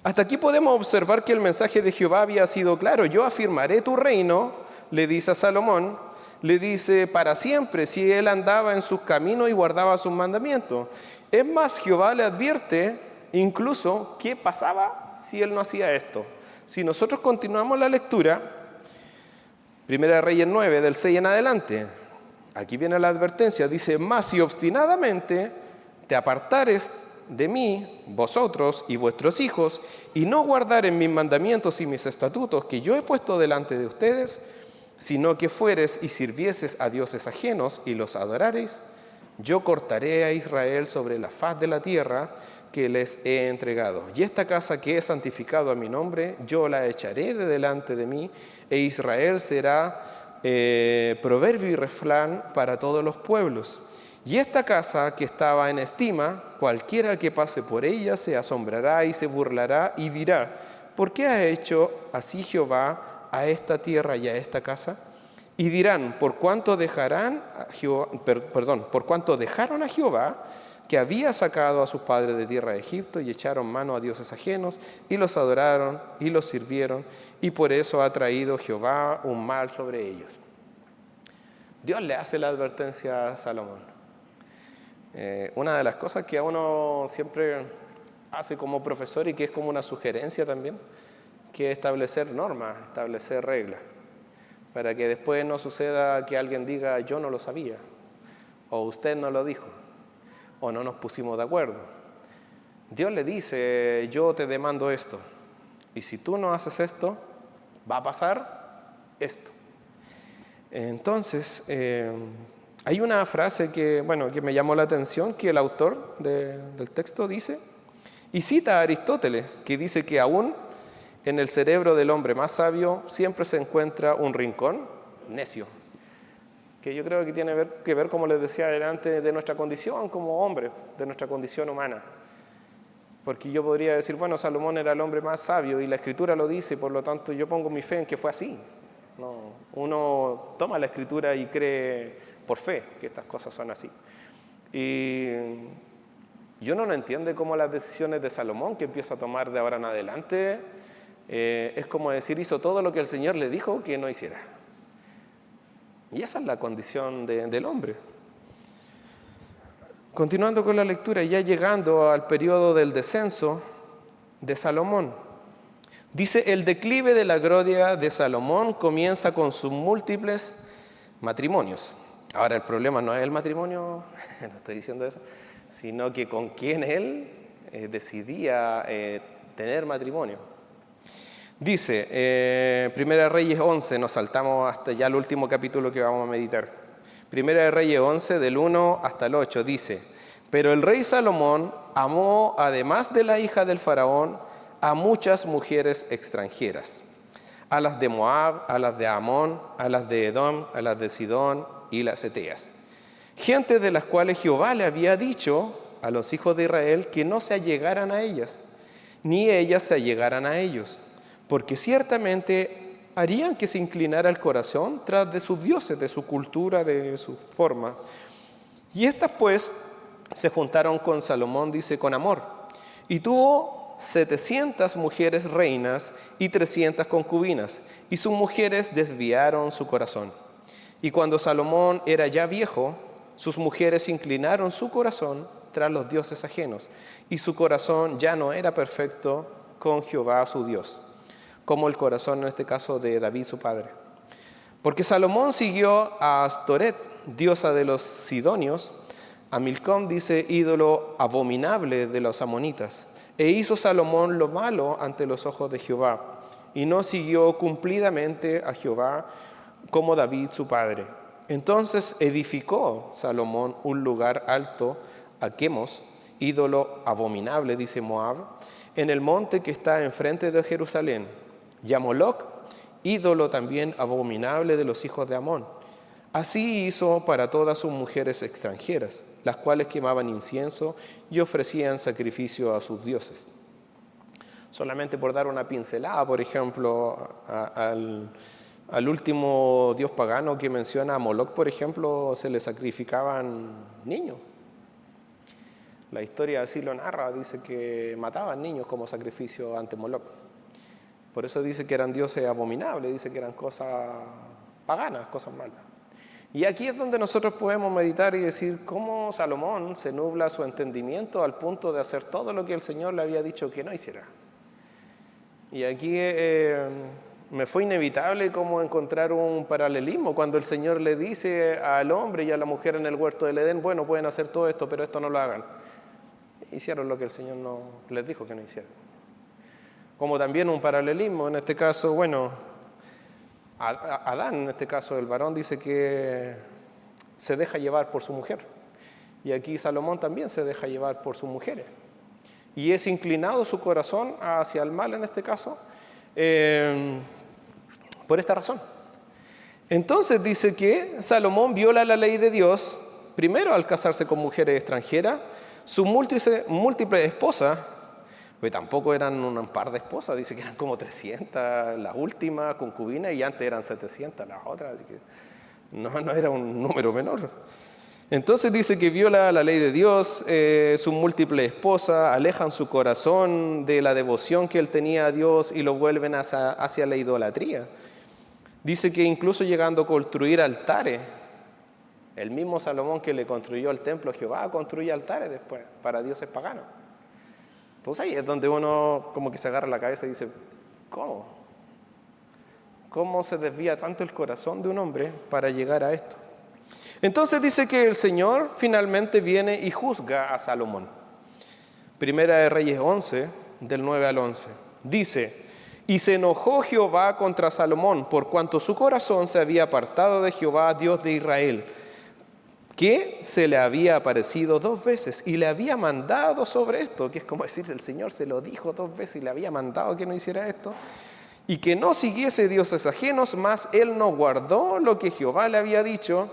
Hasta aquí podemos observar que el mensaje de Jehová había sido claro. Yo afirmaré tu reino, le dice a Salomón, le dice para siempre, si él andaba en sus caminos y guardaba sus mandamientos. Es más, Jehová le advierte incluso qué pasaba si él no hacía esto. Si nosotros continuamos la lectura, Primera de Reyes 9, del 6 en adelante, aquí viene la advertencia, dice: mas si obstinadamente te apartares de mí, vosotros y vuestros hijos, y no guardaren mis mandamientos y mis estatutos que yo he puesto delante de ustedes, sino que fueres y sirvieses a dioses ajenos y los adorareis, yo cortaré a Israel sobre la faz de la tierra que les he entregado. Y esta casa que he santificado a mi nombre, yo la echaré de delante de mí, e Israel será proverbio y refrán para todos los pueblos. Y esta casa que estaba en estima, cualquiera que pase por ella se asombrará y se burlará y dirá, ¿por qué ha hecho así Jehová a esta tierra y a esta casa? Y dirán, por cuanto dejaron a Jehová, que había sacado a sus padres de tierra de Egipto, y echaron mano a dioses ajenos, y los adoraron, y los sirvieron, y por eso ha traído Jehová un mal sobre ellos. Dios le hace la advertencia a Salomón. Una de las cosas que a uno siempre hace como profesor y que es como una sugerencia también, que es establecer normas, establecer reglas, para que después no suceda que alguien diga yo no lo sabía, o usted no lo dijo, o no nos pusimos de acuerdo. Dios le dice, yo te demando esto, y si tú no haces esto, va a pasar esto. Entonces, hay una frase que me llamó la atención, que el autor del texto dice, y cita a Aristóteles, que dice que aún en el cerebro del hombre más sabio siempre se encuentra un rincón necio, que yo creo que tiene que ver, como les decía adelante, de nuestra condición como hombre, de nuestra condición humana. Porque yo podría decir, bueno, Salomón era el hombre más sabio y la Escritura lo dice, por lo tanto yo pongo mi fe en que fue así. No, uno toma la Escritura y cree por fe que estas cosas son así. Y yo no entiendo cómo las decisiones de Salomón, que empieza a tomar de ahora en adelante, es como decir, hizo todo lo que el Señor le dijo que no hiciera. Y esa es la condición del hombre. Continuando con la lectura, ya llegando al periodo del descenso de Salomón. Dice, el declive de la gloria de Salomón comienza con sus múltiples matrimonios. Ahora el problema no es el matrimonio, no estoy diciendo eso, sino que con quién él decidía tener matrimonio. Dice, Primera de Reyes 11, nos saltamos hasta ya el último capítulo que vamos a meditar. Primera de Reyes 11, del 1 hasta el 8, dice, pero el rey Salomón amó, además de la hija del faraón, a muchas mujeres extranjeras, a las de Moab, a las de Amón, a las de Edom, a las de Sidón y las Eteas, gente de las cuales Jehová le había dicho a los hijos de Israel que no se allegaran a ellas, ni ellas se allegaran a ellos, porque ciertamente harían que se inclinara el corazón tras de sus dioses, de su cultura, de su forma. Y estas pues se juntaron con Salomón, dice, con amor, y tuvo 700 mujeres reinas y 300 concubinas, y sus mujeres desviaron su corazón. Y cuando Salomón era ya viejo, sus mujeres inclinaron su corazón tras los dioses ajenos, y su corazón ya no era perfecto con Jehová su Dios, como el corazón en este caso de David su padre. Porque Salomón siguió a Astoret, diosa de los sidonios, a Milcom, dice, ídolo abominable de los amonitas, e hizo Salomón lo malo ante los ojos de Jehová, y no siguió cumplidamente a Jehová como David su padre. Entonces edificó Salomón un lugar alto a Quemos, ídolo abominable, dice Moab, en el monte que está enfrente de Jerusalén, y a Moloc, ídolo también abominable de los hijos de Amón. Así hizo para todas sus mujeres extranjeras, las cuales quemaban incienso y ofrecían sacrificio a sus dioses. Solamente por dar una pincelada, por ejemplo, al último dios pagano que menciona, a Moloc, por ejemplo, se le sacrificaban niños. La historia así lo narra, dice que mataban niños como sacrificio ante Moloc. Por eso dice que eran dioses abominables, dice que eran cosas paganas, cosas malas. Y aquí es donde nosotros podemos meditar y decir cómo Salomón se nubla su entendimiento al punto de hacer todo lo que el Señor le había dicho que no hiciera. Y aquí me fue inevitable como encontrar un paralelismo cuando el Señor le dice al hombre y a la mujer en el huerto del Edén, bueno, pueden hacer todo esto, pero esto no lo hagan. Hicieron lo que el Señor no les dijo que no hicieran. Como también un paralelismo, en este caso, bueno, Adán, en este caso el varón, dice que se deja llevar por su mujer. Y aquí Salomón también se deja llevar por sus mujeres. Y es inclinado su corazón hacia el mal, en este caso, por esta razón. Entonces dice que Salomón viola la ley de Dios, primero al casarse con mujeres extranjeras, sus múltiples esposas, pues tampoco eran un par de esposas, dice que eran como 300 las últimas concubinas y antes eran 700 las otras, así que no era un número menor. Entonces dice que viola la ley de Dios, sus múltiples esposas alejan su corazón de la devoción que él tenía a Dios y lo vuelven hacia la idolatría. Dice que incluso llegando a construir altares, el mismo Salomón que le construyó el templo a Jehová construye altares después para dioses paganos. Entonces ahí es donde uno como que se agarra la cabeza y dice, ¿cómo? ¿Cómo se desvía tanto el corazón de un hombre para llegar a esto? Entonces dice que el Señor finalmente viene y juzga a Salomón. Primera de Reyes 11, del 9 al 11. Dice, y se enojó Jehová contra Salomón, por cuanto su corazón se había apartado de Jehová, Dios de Israel, que se le había aparecido 2 veces y le había mandado sobre esto, que es como decir, el Señor se lo dijo 2 veces y le había mandado que no hiciera esto, y que no siguiese dioses ajenos, mas él no guardó lo que Jehová le había dicho.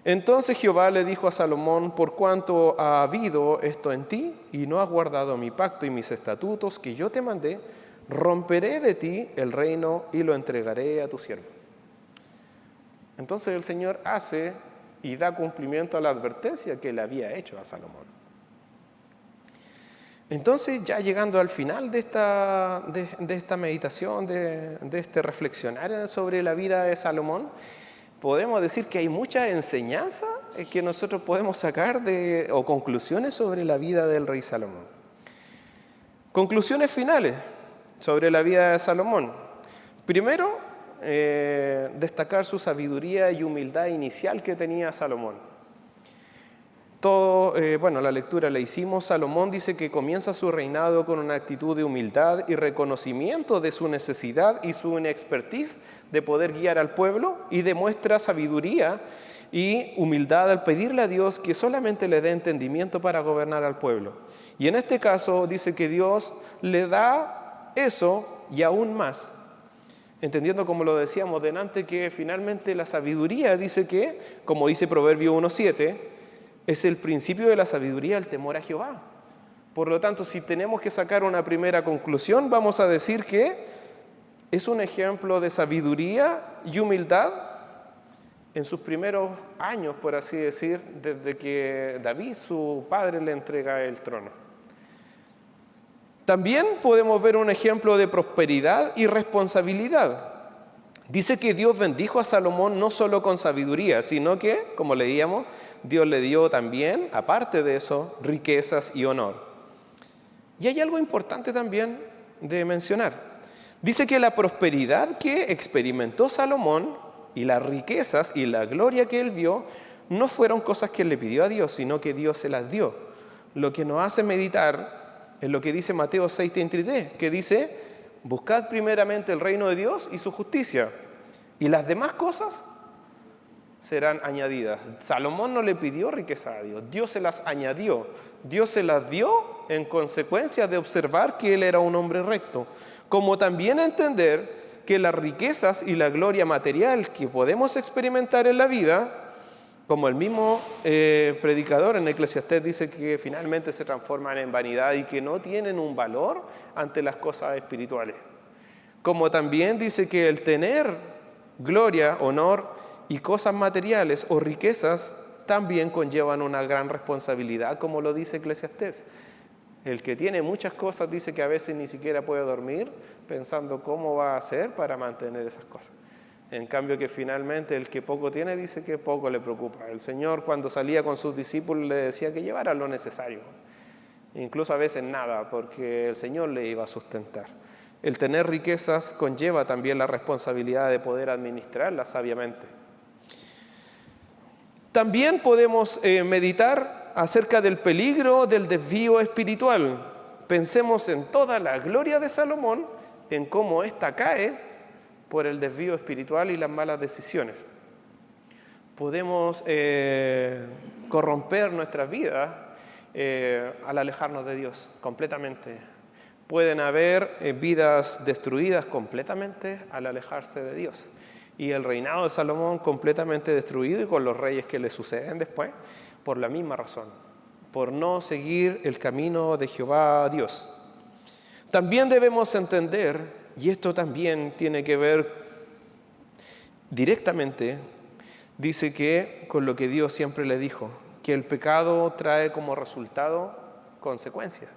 Entonces Jehová le dijo a Salomón, por cuanto ha habido esto en ti y no has guardado mi pacto y mis estatutos que yo te mandé, romperé de ti el reino y lo entregaré a tu siervo. Entonces el Señor hace y da cumplimiento a la advertencia que le había hecho a Salomón. Entonces, ya llegando al final de esta meditación, de este reflexionar sobre la vida de Salomón, podemos decir que hay mucha enseñanza que nosotros podemos sacar o conclusiones sobre la vida del rey Salomón. Conclusiones finales sobre la vida de Salomón. Primero, destacar su sabiduría y humildad inicial que tenía Salomón. La lectura la hicimos. Salomón dice que comienza su reinado con una actitud de humildad y reconocimiento de su necesidad y su inexpertise de poder guiar al pueblo, y demuestra sabiduría y humildad al pedirle a Dios que solamente le dé entendimiento para gobernar al pueblo. Y en este caso dice que Dios le da eso y aún más, entendiendo, como lo decíamos delante, que finalmente la sabiduría dice que, como dice Proverbio 1:7, es el principio de la sabiduría el temor a Jehová. Por lo tanto, si tenemos que sacar una primera conclusión, vamos a decir que es un ejemplo de sabiduría y humildad en sus primeros años, por así decir, desde que David, su padre, le entrega el trono. También podemos ver un ejemplo de prosperidad y responsabilidad. Dice que Dios bendijo a Salomón no solo con sabiduría, sino que, como leíamos, Dios le dio también, aparte de eso, riquezas y honor. Y hay algo importante también de mencionar. Dice que la prosperidad que experimentó Salomón y las riquezas y la gloria que él vio no fueron cosas que le pidió a Dios, sino que Dios se las dio. Lo que nos hace meditar en lo que dice Mateo 6:33, que dice: buscad primeramente el reino de Dios y su justicia, y las demás cosas serán añadidas. Salomón no le pidió riqueza a Dios, Dios se las añadió. Dios se las dio en consecuencia de observar que él era un hombre recto, como también entender que las riquezas y la gloria material que podemos experimentar en la vida, como el mismo predicador en Eclesiastés dice, que finalmente se transforman en vanidad y que no tienen un valor ante las cosas espirituales. Como también dice que el tener gloria, honor y cosas materiales o riquezas también conllevan una gran responsabilidad, como lo dice Eclesiastés. El que tiene muchas cosas dice que a veces ni siquiera puede dormir pensando cómo va a hacer para mantener esas cosas. En cambio que finalmente el que poco tiene dice que poco le preocupa. El Señor, cuando salía con sus discípulos, le decía que llevaran lo necesario, incluso a veces nada, porque el Señor le iba a sustentar. El tener riquezas conlleva también la responsabilidad de poder administrarlas sabiamente. También podemos meditar acerca del peligro del desvío espiritual. Pensemos en toda la gloria de Salomón, en cómo ésta cae por el desvío espiritual y las malas decisiones. Podemos corromper nuestras vidas al alejarnos de Dios completamente. Pueden haber vidas destruidas completamente al alejarse de Dios. Y el reinado de Salomón completamente destruido, y con los reyes que le suceden después, por la misma razón, por no seguir el camino de Jehová Dios. También debemos entender, y esto también tiene que ver directamente, dice que con lo que Dios siempre le dijo, que el pecado trae como resultado consecuencias.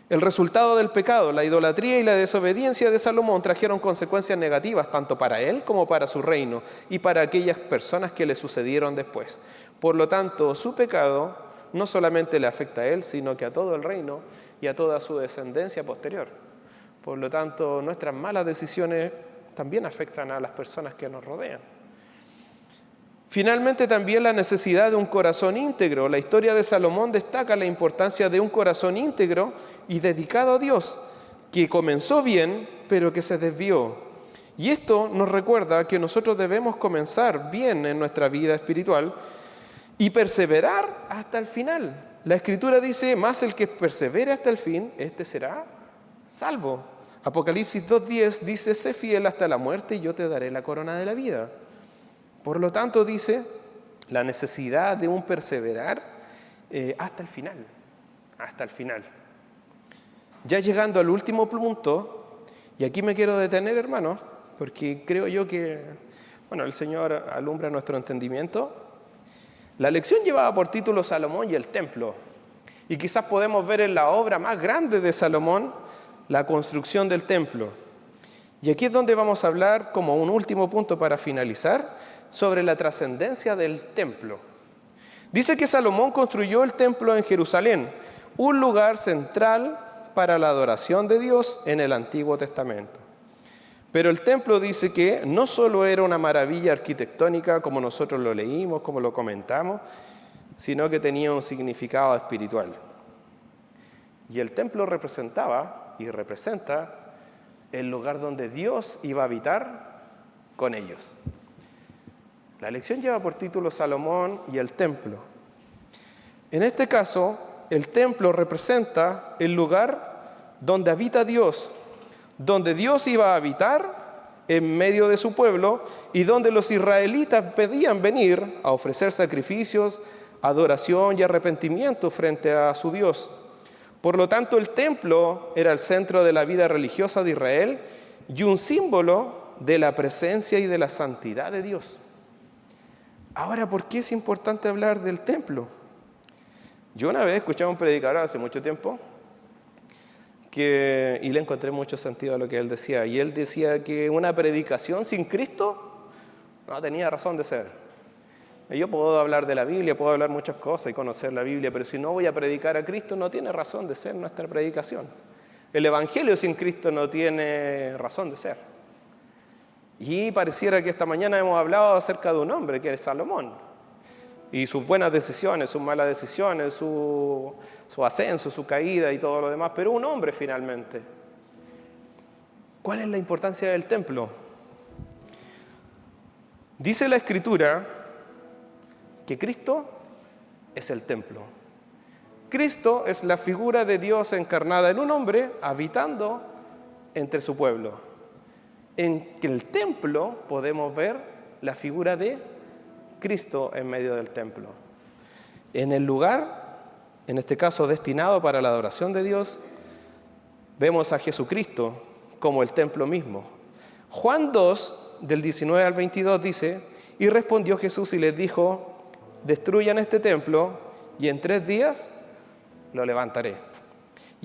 El resultado del pecado, la idolatría y la desobediencia de Salomón trajeron consecuencias negativas tanto para él como para su reino y para aquellas personas que le sucedieron después. Por lo tanto, su pecado no solamente le afecta a él, sino que a todo el reino y a toda su descendencia posterior. Por lo tanto, nuestras malas decisiones también afectan a las personas que nos rodean. Finalmente, también la necesidad de un corazón íntegro. La historia de Salomón destaca la importancia de un corazón íntegro y dedicado a Dios, que comenzó bien, pero que se desvió. Y esto nos recuerda que nosotros debemos comenzar bien en nuestra vida espiritual y perseverar hasta el final. La Escritura dice, más el que persevere hasta el fin, este será salvo. Apocalipsis 2:10 dice, sé fiel hasta la muerte y yo te daré la corona de la vida. Por lo tanto, dice, la necesidad de un perseverar hasta el final, hasta el final. Ya llegando al último punto, y aquí me quiero detener, hermanos, porque creo yo que, el Señor alumbra nuestro entendimiento. La lección llevaba por título Salomón y el templo, y quizás podemos ver en la obra más grande de Salomón la construcción del templo. Y aquí es donde vamos a hablar, como un último punto para finalizar, sobre la trascendencia del templo. Dice que Salomón construyó el templo en Jerusalén, un lugar central para la adoración de Dios en el Antiguo Testamento. Pero el templo dice que no solo era una maravilla arquitectónica como nosotros lo leímos, como lo comentamos, sino que tenía un significado espiritual. Y el templo representaba y representa el lugar donde Dios iba a habitar con ellos. La lección lleva por título Salomón y el templo. En este caso, el templo representa el lugar donde habita Dios, donde Dios iba a habitar en medio de su pueblo y donde los israelitas pedían venir a ofrecer sacrificios, adoración y arrepentimiento frente a su Dios. Por lo tanto, el templo era el centro de la vida religiosa de Israel y un símbolo de la presencia y de la santidad de Dios. Ahora, ¿por qué es importante hablar del templo? Yo una vez escuché a un predicador hace mucho tiempo y le encontré mucho sentido a lo que él decía. Y él decía que una predicación sin Cristo no tenía razón de ser. Yo puedo hablar de la Biblia, puedo hablar muchas cosas y conocer la Biblia, pero si no voy a predicar a Cristo, no tiene razón de ser nuestra predicación. El Evangelio sin Cristo no tiene razón de ser. Y pareciera que esta mañana hemos hablado acerca de un hombre que es Salomón y sus buenas decisiones, sus malas decisiones, su ascenso, su caída y todo lo demás, pero un hombre finalmente. ¿Cuál es la importancia del templo? Dice la Escritura que Cristo es el templo. Cristo es la figura de Dios encarnada en un hombre habitando entre su pueblo. En el templo podemos ver la figura de Cristo en medio del templo. En el lugar, en este caso destinado para la adoración de Dios, vemos a Jesucristo como el templo mismo. Juan 2, del 19 al 22 dice, y respondió Jesús y les dijo, destruyan este templo y en 3 días lo levantaré.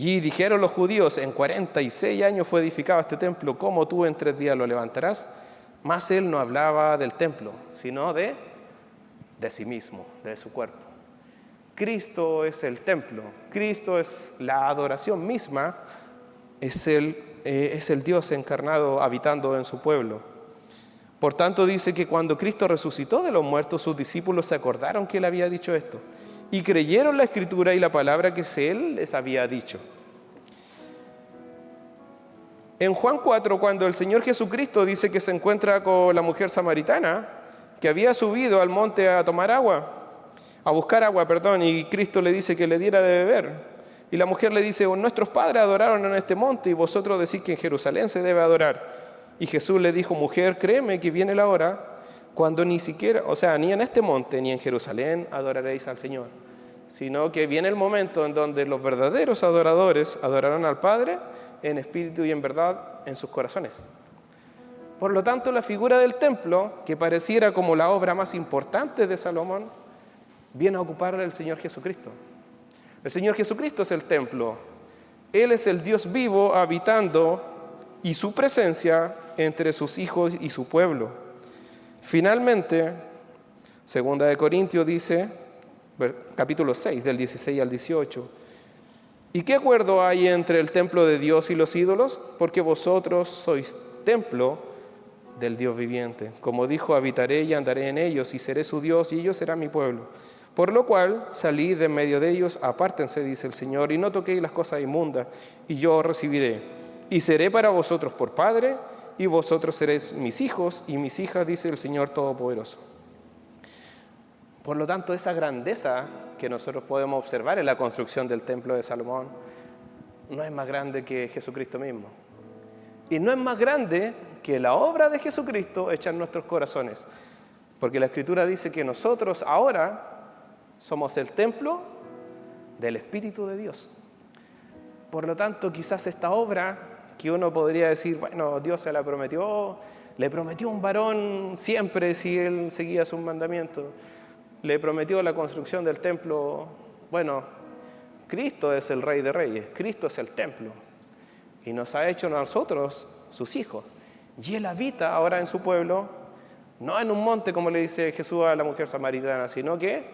Y dijeron los judíos, en 46 años fue edificado este templo, ¿cómo tú en 3 días lo levantarás? Mas él no hablaba del templo, sino de sí mismo, de su cuerpo. Cristo es el templo, Cristo es la adoración misma, es el Dios encarnado habitando en su pueblo. Por tanto dice que cuando Cristo resucitó de los muertos, sus discípulos se acordaron que él había dicho esto y creyeron la Escritura y la palabra que Él les había dicho. En Juan 4, cuando el Señor Jesucristo dice que se encuentra con la mujer samaritana, que había subido al monte a buscar agua, y Cristo le dice que le diera de beber. Y la mujer le dice: nuestros padres adoraron en este monte y vosotros decís que en Jerusalén se debe adorar. Y Jesús le dijo: mujer, créeme que viene la hora cuando ni en este monte ni en Jerusalén adoraréis al Señor, sino que viene el momento en donde los verdaderos adoradores adorarán al Padre en espíritu y en verdad en sus corazones. Por lo tanto, la figura del templo, que pareciera como la obra más importante de Salomón, viene a ocupar el Señor Jesucristo. El Señor Jesucristo es el templo. Él es el Dios vivo habitando y su presencia entre sus hijos y su pueblo. Finalmente, 2 Corintios dice, capítulo 6, del 16 al 18, ¿y qué acuerdo hay entre el templo de Dios y los ídolos? Porque vosotros sois templo del Dios viviente. Como dijo: habitaré y andaré en ellos, y seré su Dios, y ellos serán mi pueblo. Por lo cual, salid de en medio de ellos, apártense, dice el Señor, y no toquéis las cosas inmundas, y yo os recibiré. Y seré para vosotros por Padre, y vosotros seréis mis hijos y mis hijas, dice el Señor Todopoderoso. Por lo tanto, esa grandeza que nosotros podemos observar en la construcción del templo de Salomón no es más grande que Jesucristo mismo. Y no es más grande que la obra de Jesucristo hecha en nuestros corazones. Porque la Escritura dice que nosotros ahora somos el templo del Espíritu de Dios. Por lo tanto, quizás esta obra que uno podría decir, bueno, Dios se la prometió, le prometió un varón siempre si él seguía sus mandamientos, le prometió la construcción del templo. Bueno, Cristo es el Rey de Reyes, Cristo es el templo y nos ha hecho nosotros sus hijos. Y Él habita ahora en su pueblo, no en un monte como le dice Jesús a la mujer samaritana, sino que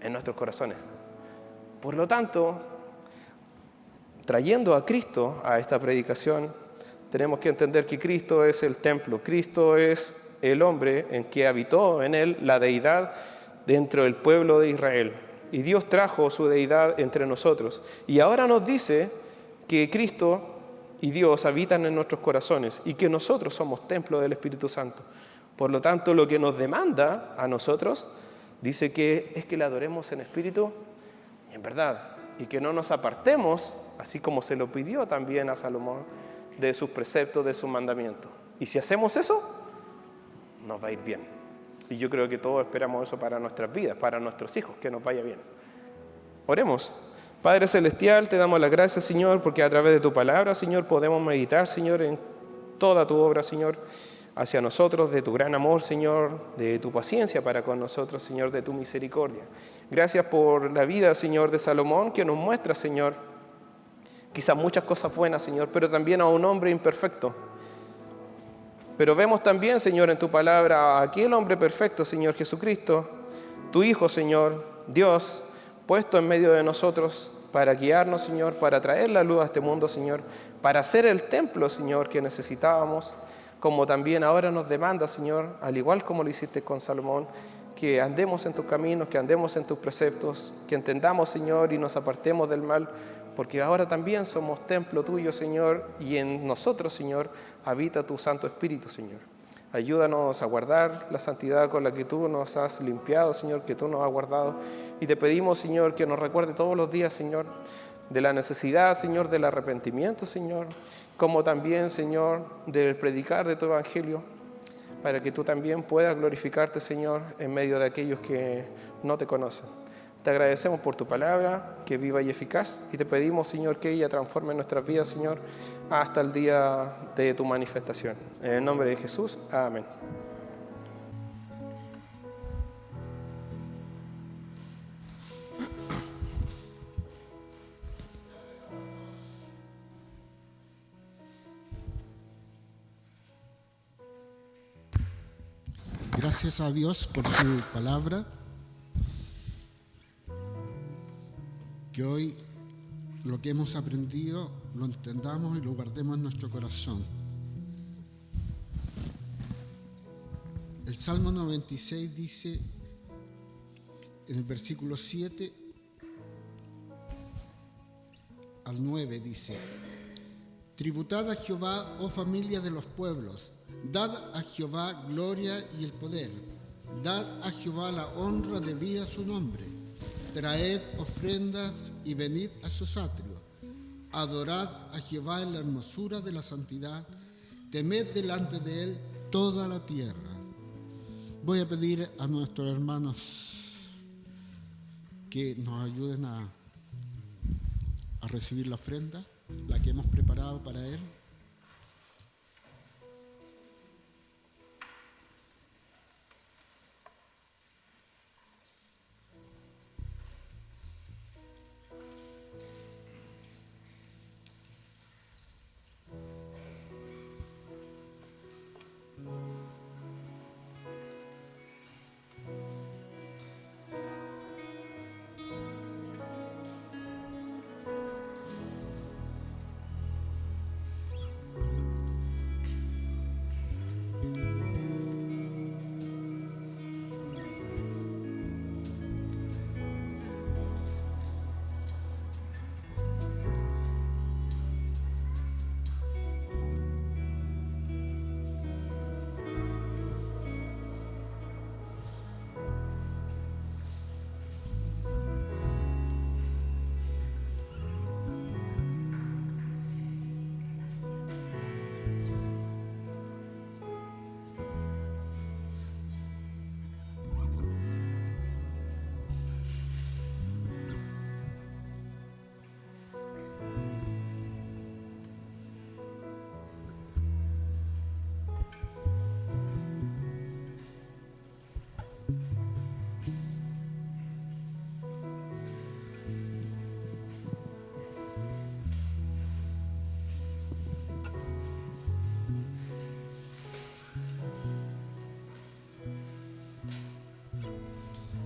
en nuestros corazones. Por lo tanto, trayendo a Cristo a esta predicación, tenemos que entender que Cristo es el templo, Cristo es el hombre en que habitó en él la deidad dentro del pueblo de Israel. Y Dios trajo su deidad entre nosotros. Y ahora nos dice que Cristo y Dios habitan en nuestros corazones y que nosotros somos templo del Espíritu Santo. Por lo tanto, lo que nos demanda a nosotros, dice que es que le adoremos en espíritu y en verdad, y que no nos apartemos, así como se lo pidió también a Salomón, de sus preceptos, de sus mandamientos. Y si hacemos eso, nos va a ir bien. Y yo creo que todos esperamos eso para nuestras vidas, para nuestros hijos, que nos vaya bien. Oremos. Padre Celestial, te damos las gracias, Señor, porque a través de tu palabra, Señor, podemos meditar, Señor, en toda tu obra, Señor, hacia nosotros, de tu gran amor, Señor, de tu paciencia para con nosotros, Señor, de tu misericordia. Gracias por la vida, Señor, de Salomón, que nos muestra, Señor, quizás muchas cosas buenas, Señor, pero también a un hombre imperfecto. Pero vemos también, Señor, en tu palabra a aquel hombre perfecto, Señor Jesucristo, tu Hijo, Señor, Dios, puesto en medio de nosotros para guiarnos, Señor, para traer la luz a este mundo, Señor, para hacer el templo, Señor, que necesitábamos, como también ahora nos demanda, Señor, al igual como lo hiciste con Salomón, que andemos en tus caminos, que andemos en tus preceptos, que entendamos, Señor, y nos apartemos del mal, porque ahora también somos templo tuyo, Señor, y en nosotros, Señor, habita tu Santo Espíritu, Señor. Ayúdanos a guardar la santidad con la que tú nos has limpiado, Señor, que tú nos has guardado. Y te pedimos, Señor, que nos recuerde todos los días, Señor, de la necesidad, Señor, del arrepentimiento, Señor, como también, Señor, del predicar de tu evangelio, para que tú también puedas glorificarte, Señor, en medio de aquellos que no te conocen. Te agradecemos por tu palabra, que es viva y eficaz, y te pedimos, Señor, que ella transforme nuestras vidas, Señor, hasta el día de tu manifestación. En el nombre de Jesús, amén. Gracias a Dios por su palabra, que hoy lo que hemos aprendido lo entendamos y lo guardemos en nuestro corazón. El Salmo 96 dice en el versículo 7: al 9 dice: Tributad a Jehová, oh familia de los pueblos, dad a Jehová gloria y el poder, dad a Jehová la honra debida a su nombre, traed ofrendas y venid a sus atrios, adorad a Jehová en la hermosura de la santidad, temed delante de él toda la tierra. Voy a pedir a nuestros hermanos que nos ayuden a recibir la ofrenda, la que hemos preparado para él.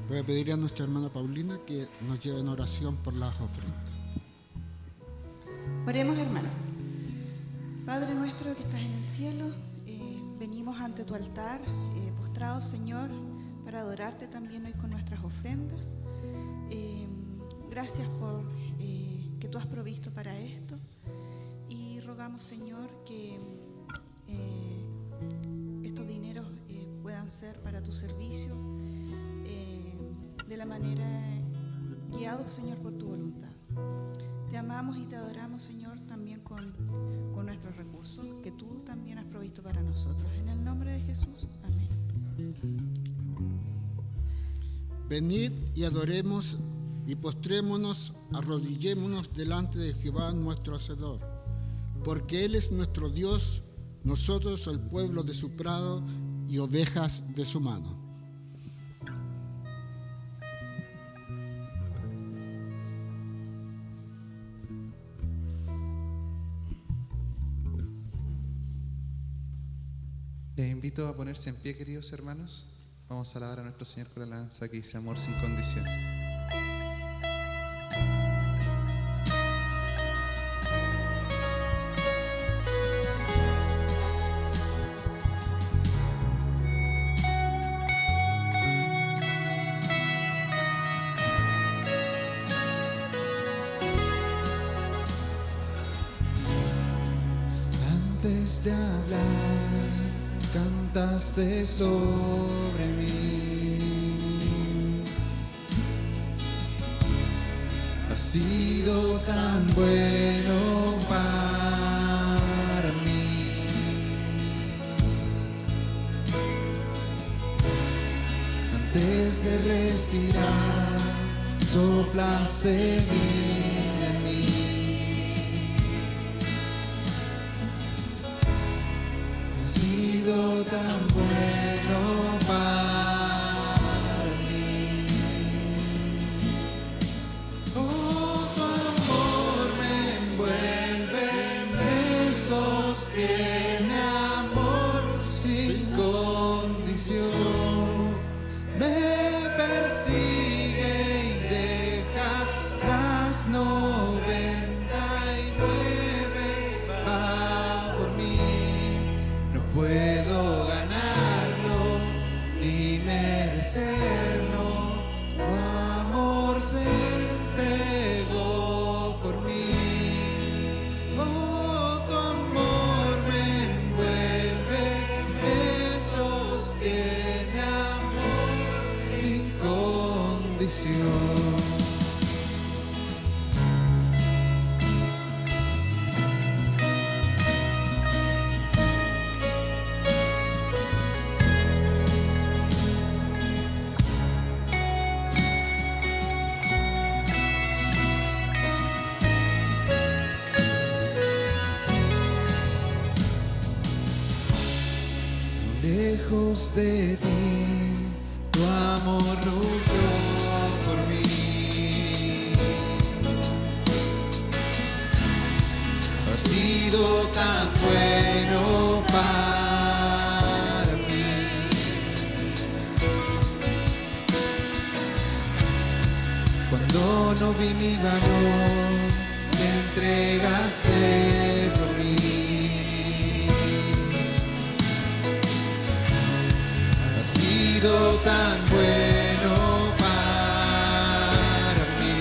Voy a pedir a nuestra hermana Paulina que nos lleve en oración por las ofrendas. Oremos, hermano. Padre nuestro que estás en el cielo, venimos ante tu altar, postrados, Señor, para adorarte también hoy con nuestras ofrendas. Gracias por que tú has provisto para esto y rogamos, Señor, que estos dineros puedan ser para tu servicio de la manera guiados, Señor, por tu voluntad. Te amamos y te adoramos, Señor, también con nuestros recursos que tú también has provisto para nosotros. En el nombre de Jesús, amén. Venid y adoremos y postrémonos, arrodillémonos delante de Jehová nuestro Hacedor, porque Él es nuestro Dios, nosotros el pueblo de su prado y ovejas de su mano. Les invito a ponerse en pie, queridos hermanos. Vamos a alabar a nuestro Señor con la alabanza que dice amor sin condición. Antes de hablar, cantaste sobre mí. Has sido tan bueno para mí. Antes de respirar, soplaste vida en mí. Tan bueno para mí. Oh, tu amor me envuelve, me sostiene, amor sin condición. Me persigue y deja las 99 va por mí. No puedo tu amor se entregó por mí. lejos de ti, tu amor luchó por mí. Has sido tan bueno para mí. Cuando no vi mi valor, te entregaste por mí. Has sido tan bueno para mí.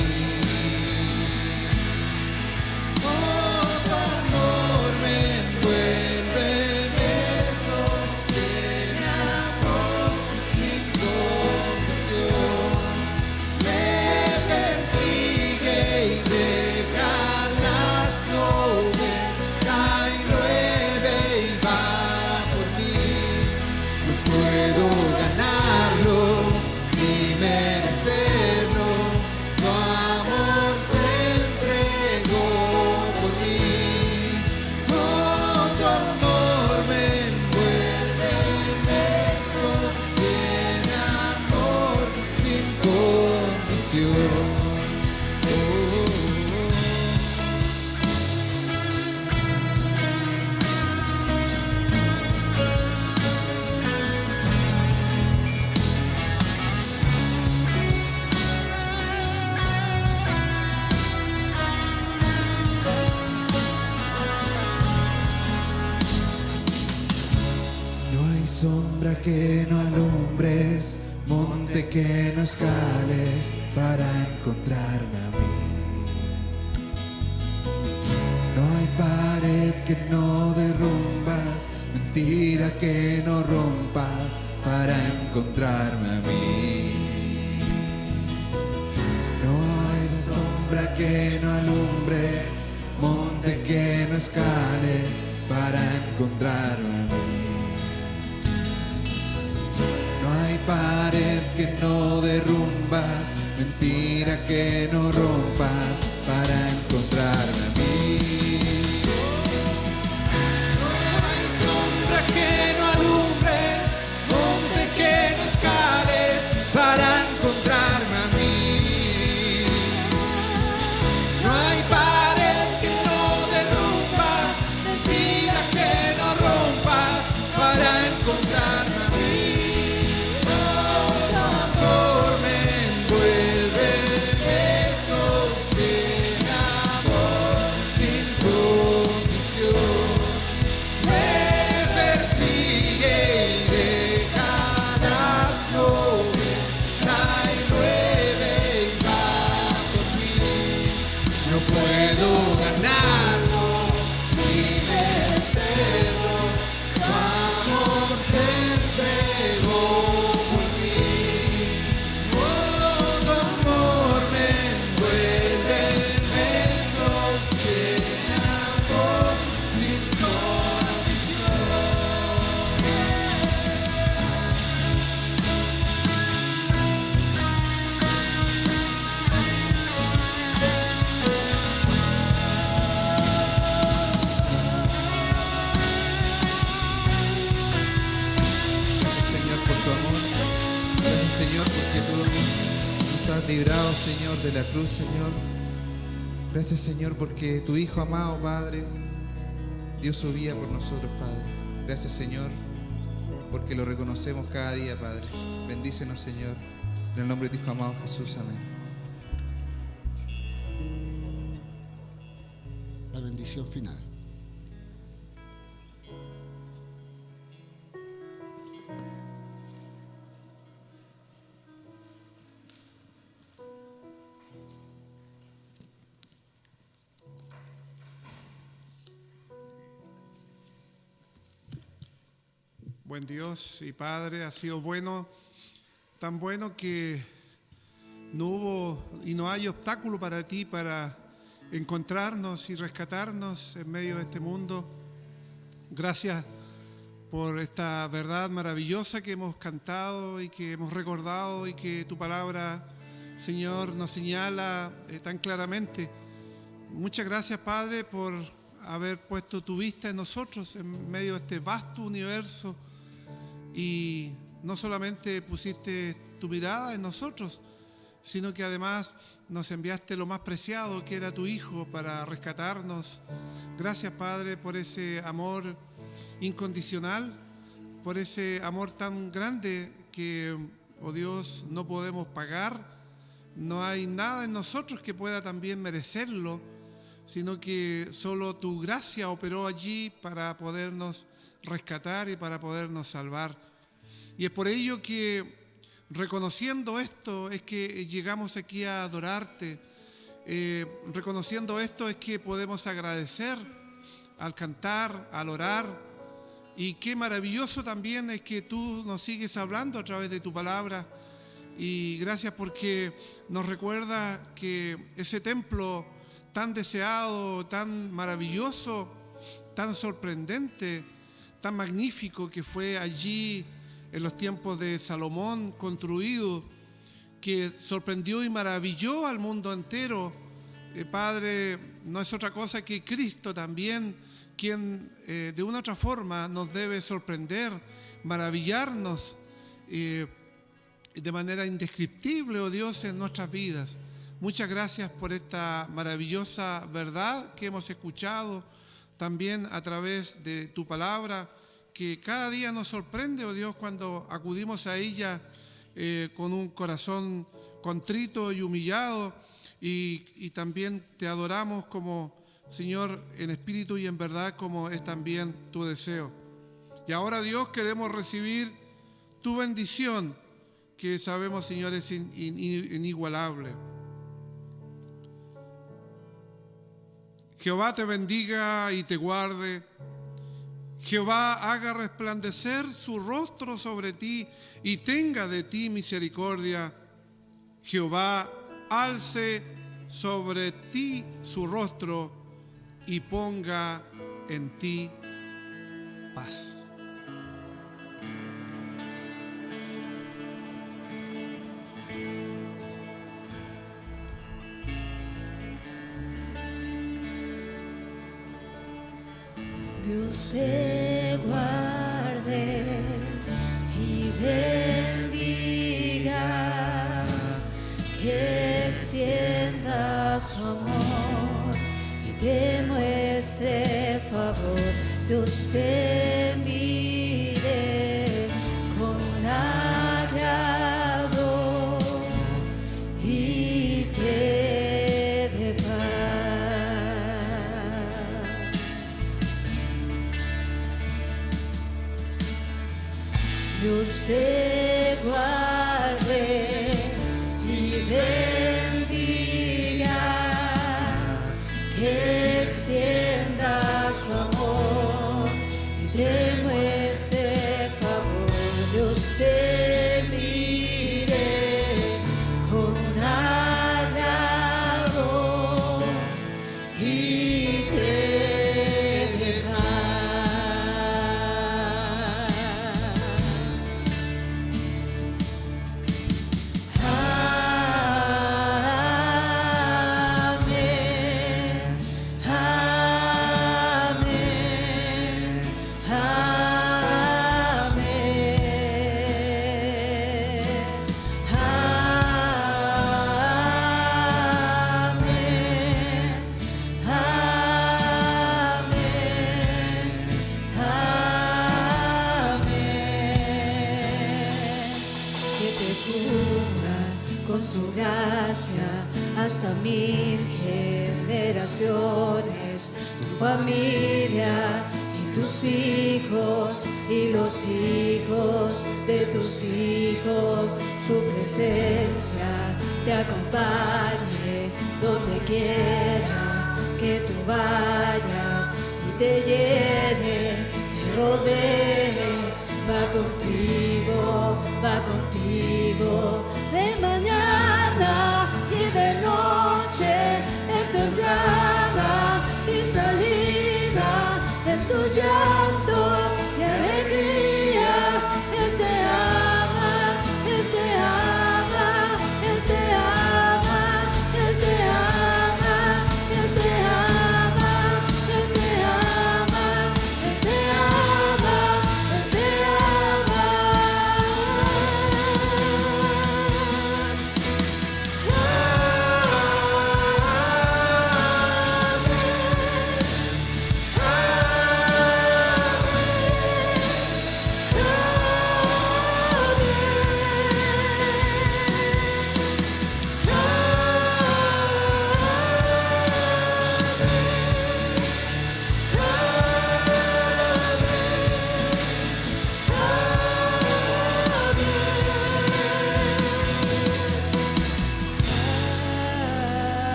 Oh, tu amor me envuelve, me sostiene, amor sin condición. Me persigue y deja las nubes, cae llueve y va por mí. No puedo ganarlo ni merecerlo, tu amor se entregó por mí. Oh, tu amor me envuelve, me sostiene, amor sin condición. No hay sombra que no alumbres, monte que no escales para encontrarme a mí. No hay pared que no derrumbas, mentira que no rompas para encontrarme a mí. No hay sombra que no alumbres, monte que no escales para encontrarme a mí. No hay pared que no derrumbas, mentira que no rompas para encontrarme a mí. No hay sombra que no alumbres, monte que no escales para encontrarme a mí. No hay pared que no derrumbas, mentira que no rompas para encontrarme a mí. Tu amor me envuelve, me sostiene, amor sin condición. Me persigue y deja las nubes, trae llueve y va por mí. No puedo ganarlo ni merecerlo, tu amor se entregó por mí. Oh, tu amor me envuelve, me sostiene, amor sin condición. Gracias, Señor, por tu amor. Gracias, Señor, porque tú nos has librado, Señor, de la cruz, Señor. Gracias, Señor, porque tu Hijo amado, Padre, dio su vida por nosotros, Padre. Gracias, Señor, porque lo reconocemos cada día, Padre. Bendícenos, Señor, en el nombre de tu Hijo amado Jesús. Amén. La bendición final. Buen Dios y Padre, ha sido bueno, tan bueno que no hubo y no hay obstáculo para ti para encontrarnos y rescatarnos en medio de este mundo. Gracias por esta verdad maravillosa que hemos cantado y que hemos recordado y que tu palabra, Señor, nos señala tan claramente. Muchas gracias, Padre, por haber puesto tu vista en nosotros en medio de este vasto universo y no solamente pusiste tu mirada en nosotros, sino que además nos enviaste lo más preciado, que era tu Hijo, para rescatarnos. Gracias, Padre, por ese amor incondicional, por ese amor tan grande que, oh Dios, no podemos pagar. No hay nada en nosotros que pueda también merecerlo, sino que solo tu gracia operó allí para podernos rescatar y para podernos salvar. Y es por ello que, reconociendo esto, es que llegamos aquí a adorarte. Reconociendo esto es que podemos agradecer al cantar, al orar. Y qué maravilloso también es que tú nos sigues hablando a través de tu palabra. Y gracias porque nos recuerda que ese templo tan deseado, tan maravilloso, tan sorprendente, tan magnífico que fue allí en los tiempos de Salomón construido, que sorprendió y maravilló al mundo entero. Padre, no es otra cosa que Cristo también, quien de una u otra forma nos debe sorprender, maravillarnos de manera indescriptible, oh Dios, en nuestras vidas. Muchas gracias por esta maravillosa verdad que hemos escuchado también a través de tu palabra, que cada día nos sorprende, oh Dios, cuando acudimos a ella con un corazón contrito y humillado, y también te adoramos como Señor en espíritu y en verdad, como es también tu deseo. Y ahora, Dios, queremos recibir tu bendición, que sabemos, Señor, es inigualable. Jehová te bendiga y te guarde. Jehová haga resplandecer su rostro sobre ti y tenga de ti misericordia. Jehová alce sobre ti su rostro y ponga en ti paz. Dios te guarde y bendiga, que extienda su amor y te muestre favor. Dios te mire con agrado y te dé paz. Dios te guarde y bendiga, que extienda su amor y te muestre favor. Dios te mire con agrado y te dé paz. Con su gracia hasta 1000 generaciones, tu familia y tus hijos y los hijos de tus hijos, su presencia te acompañe donde quiera que tú vayas y te llene, te rodee, va contigo, de mañana y de noche, en tu entrada y salida, en tu llegada.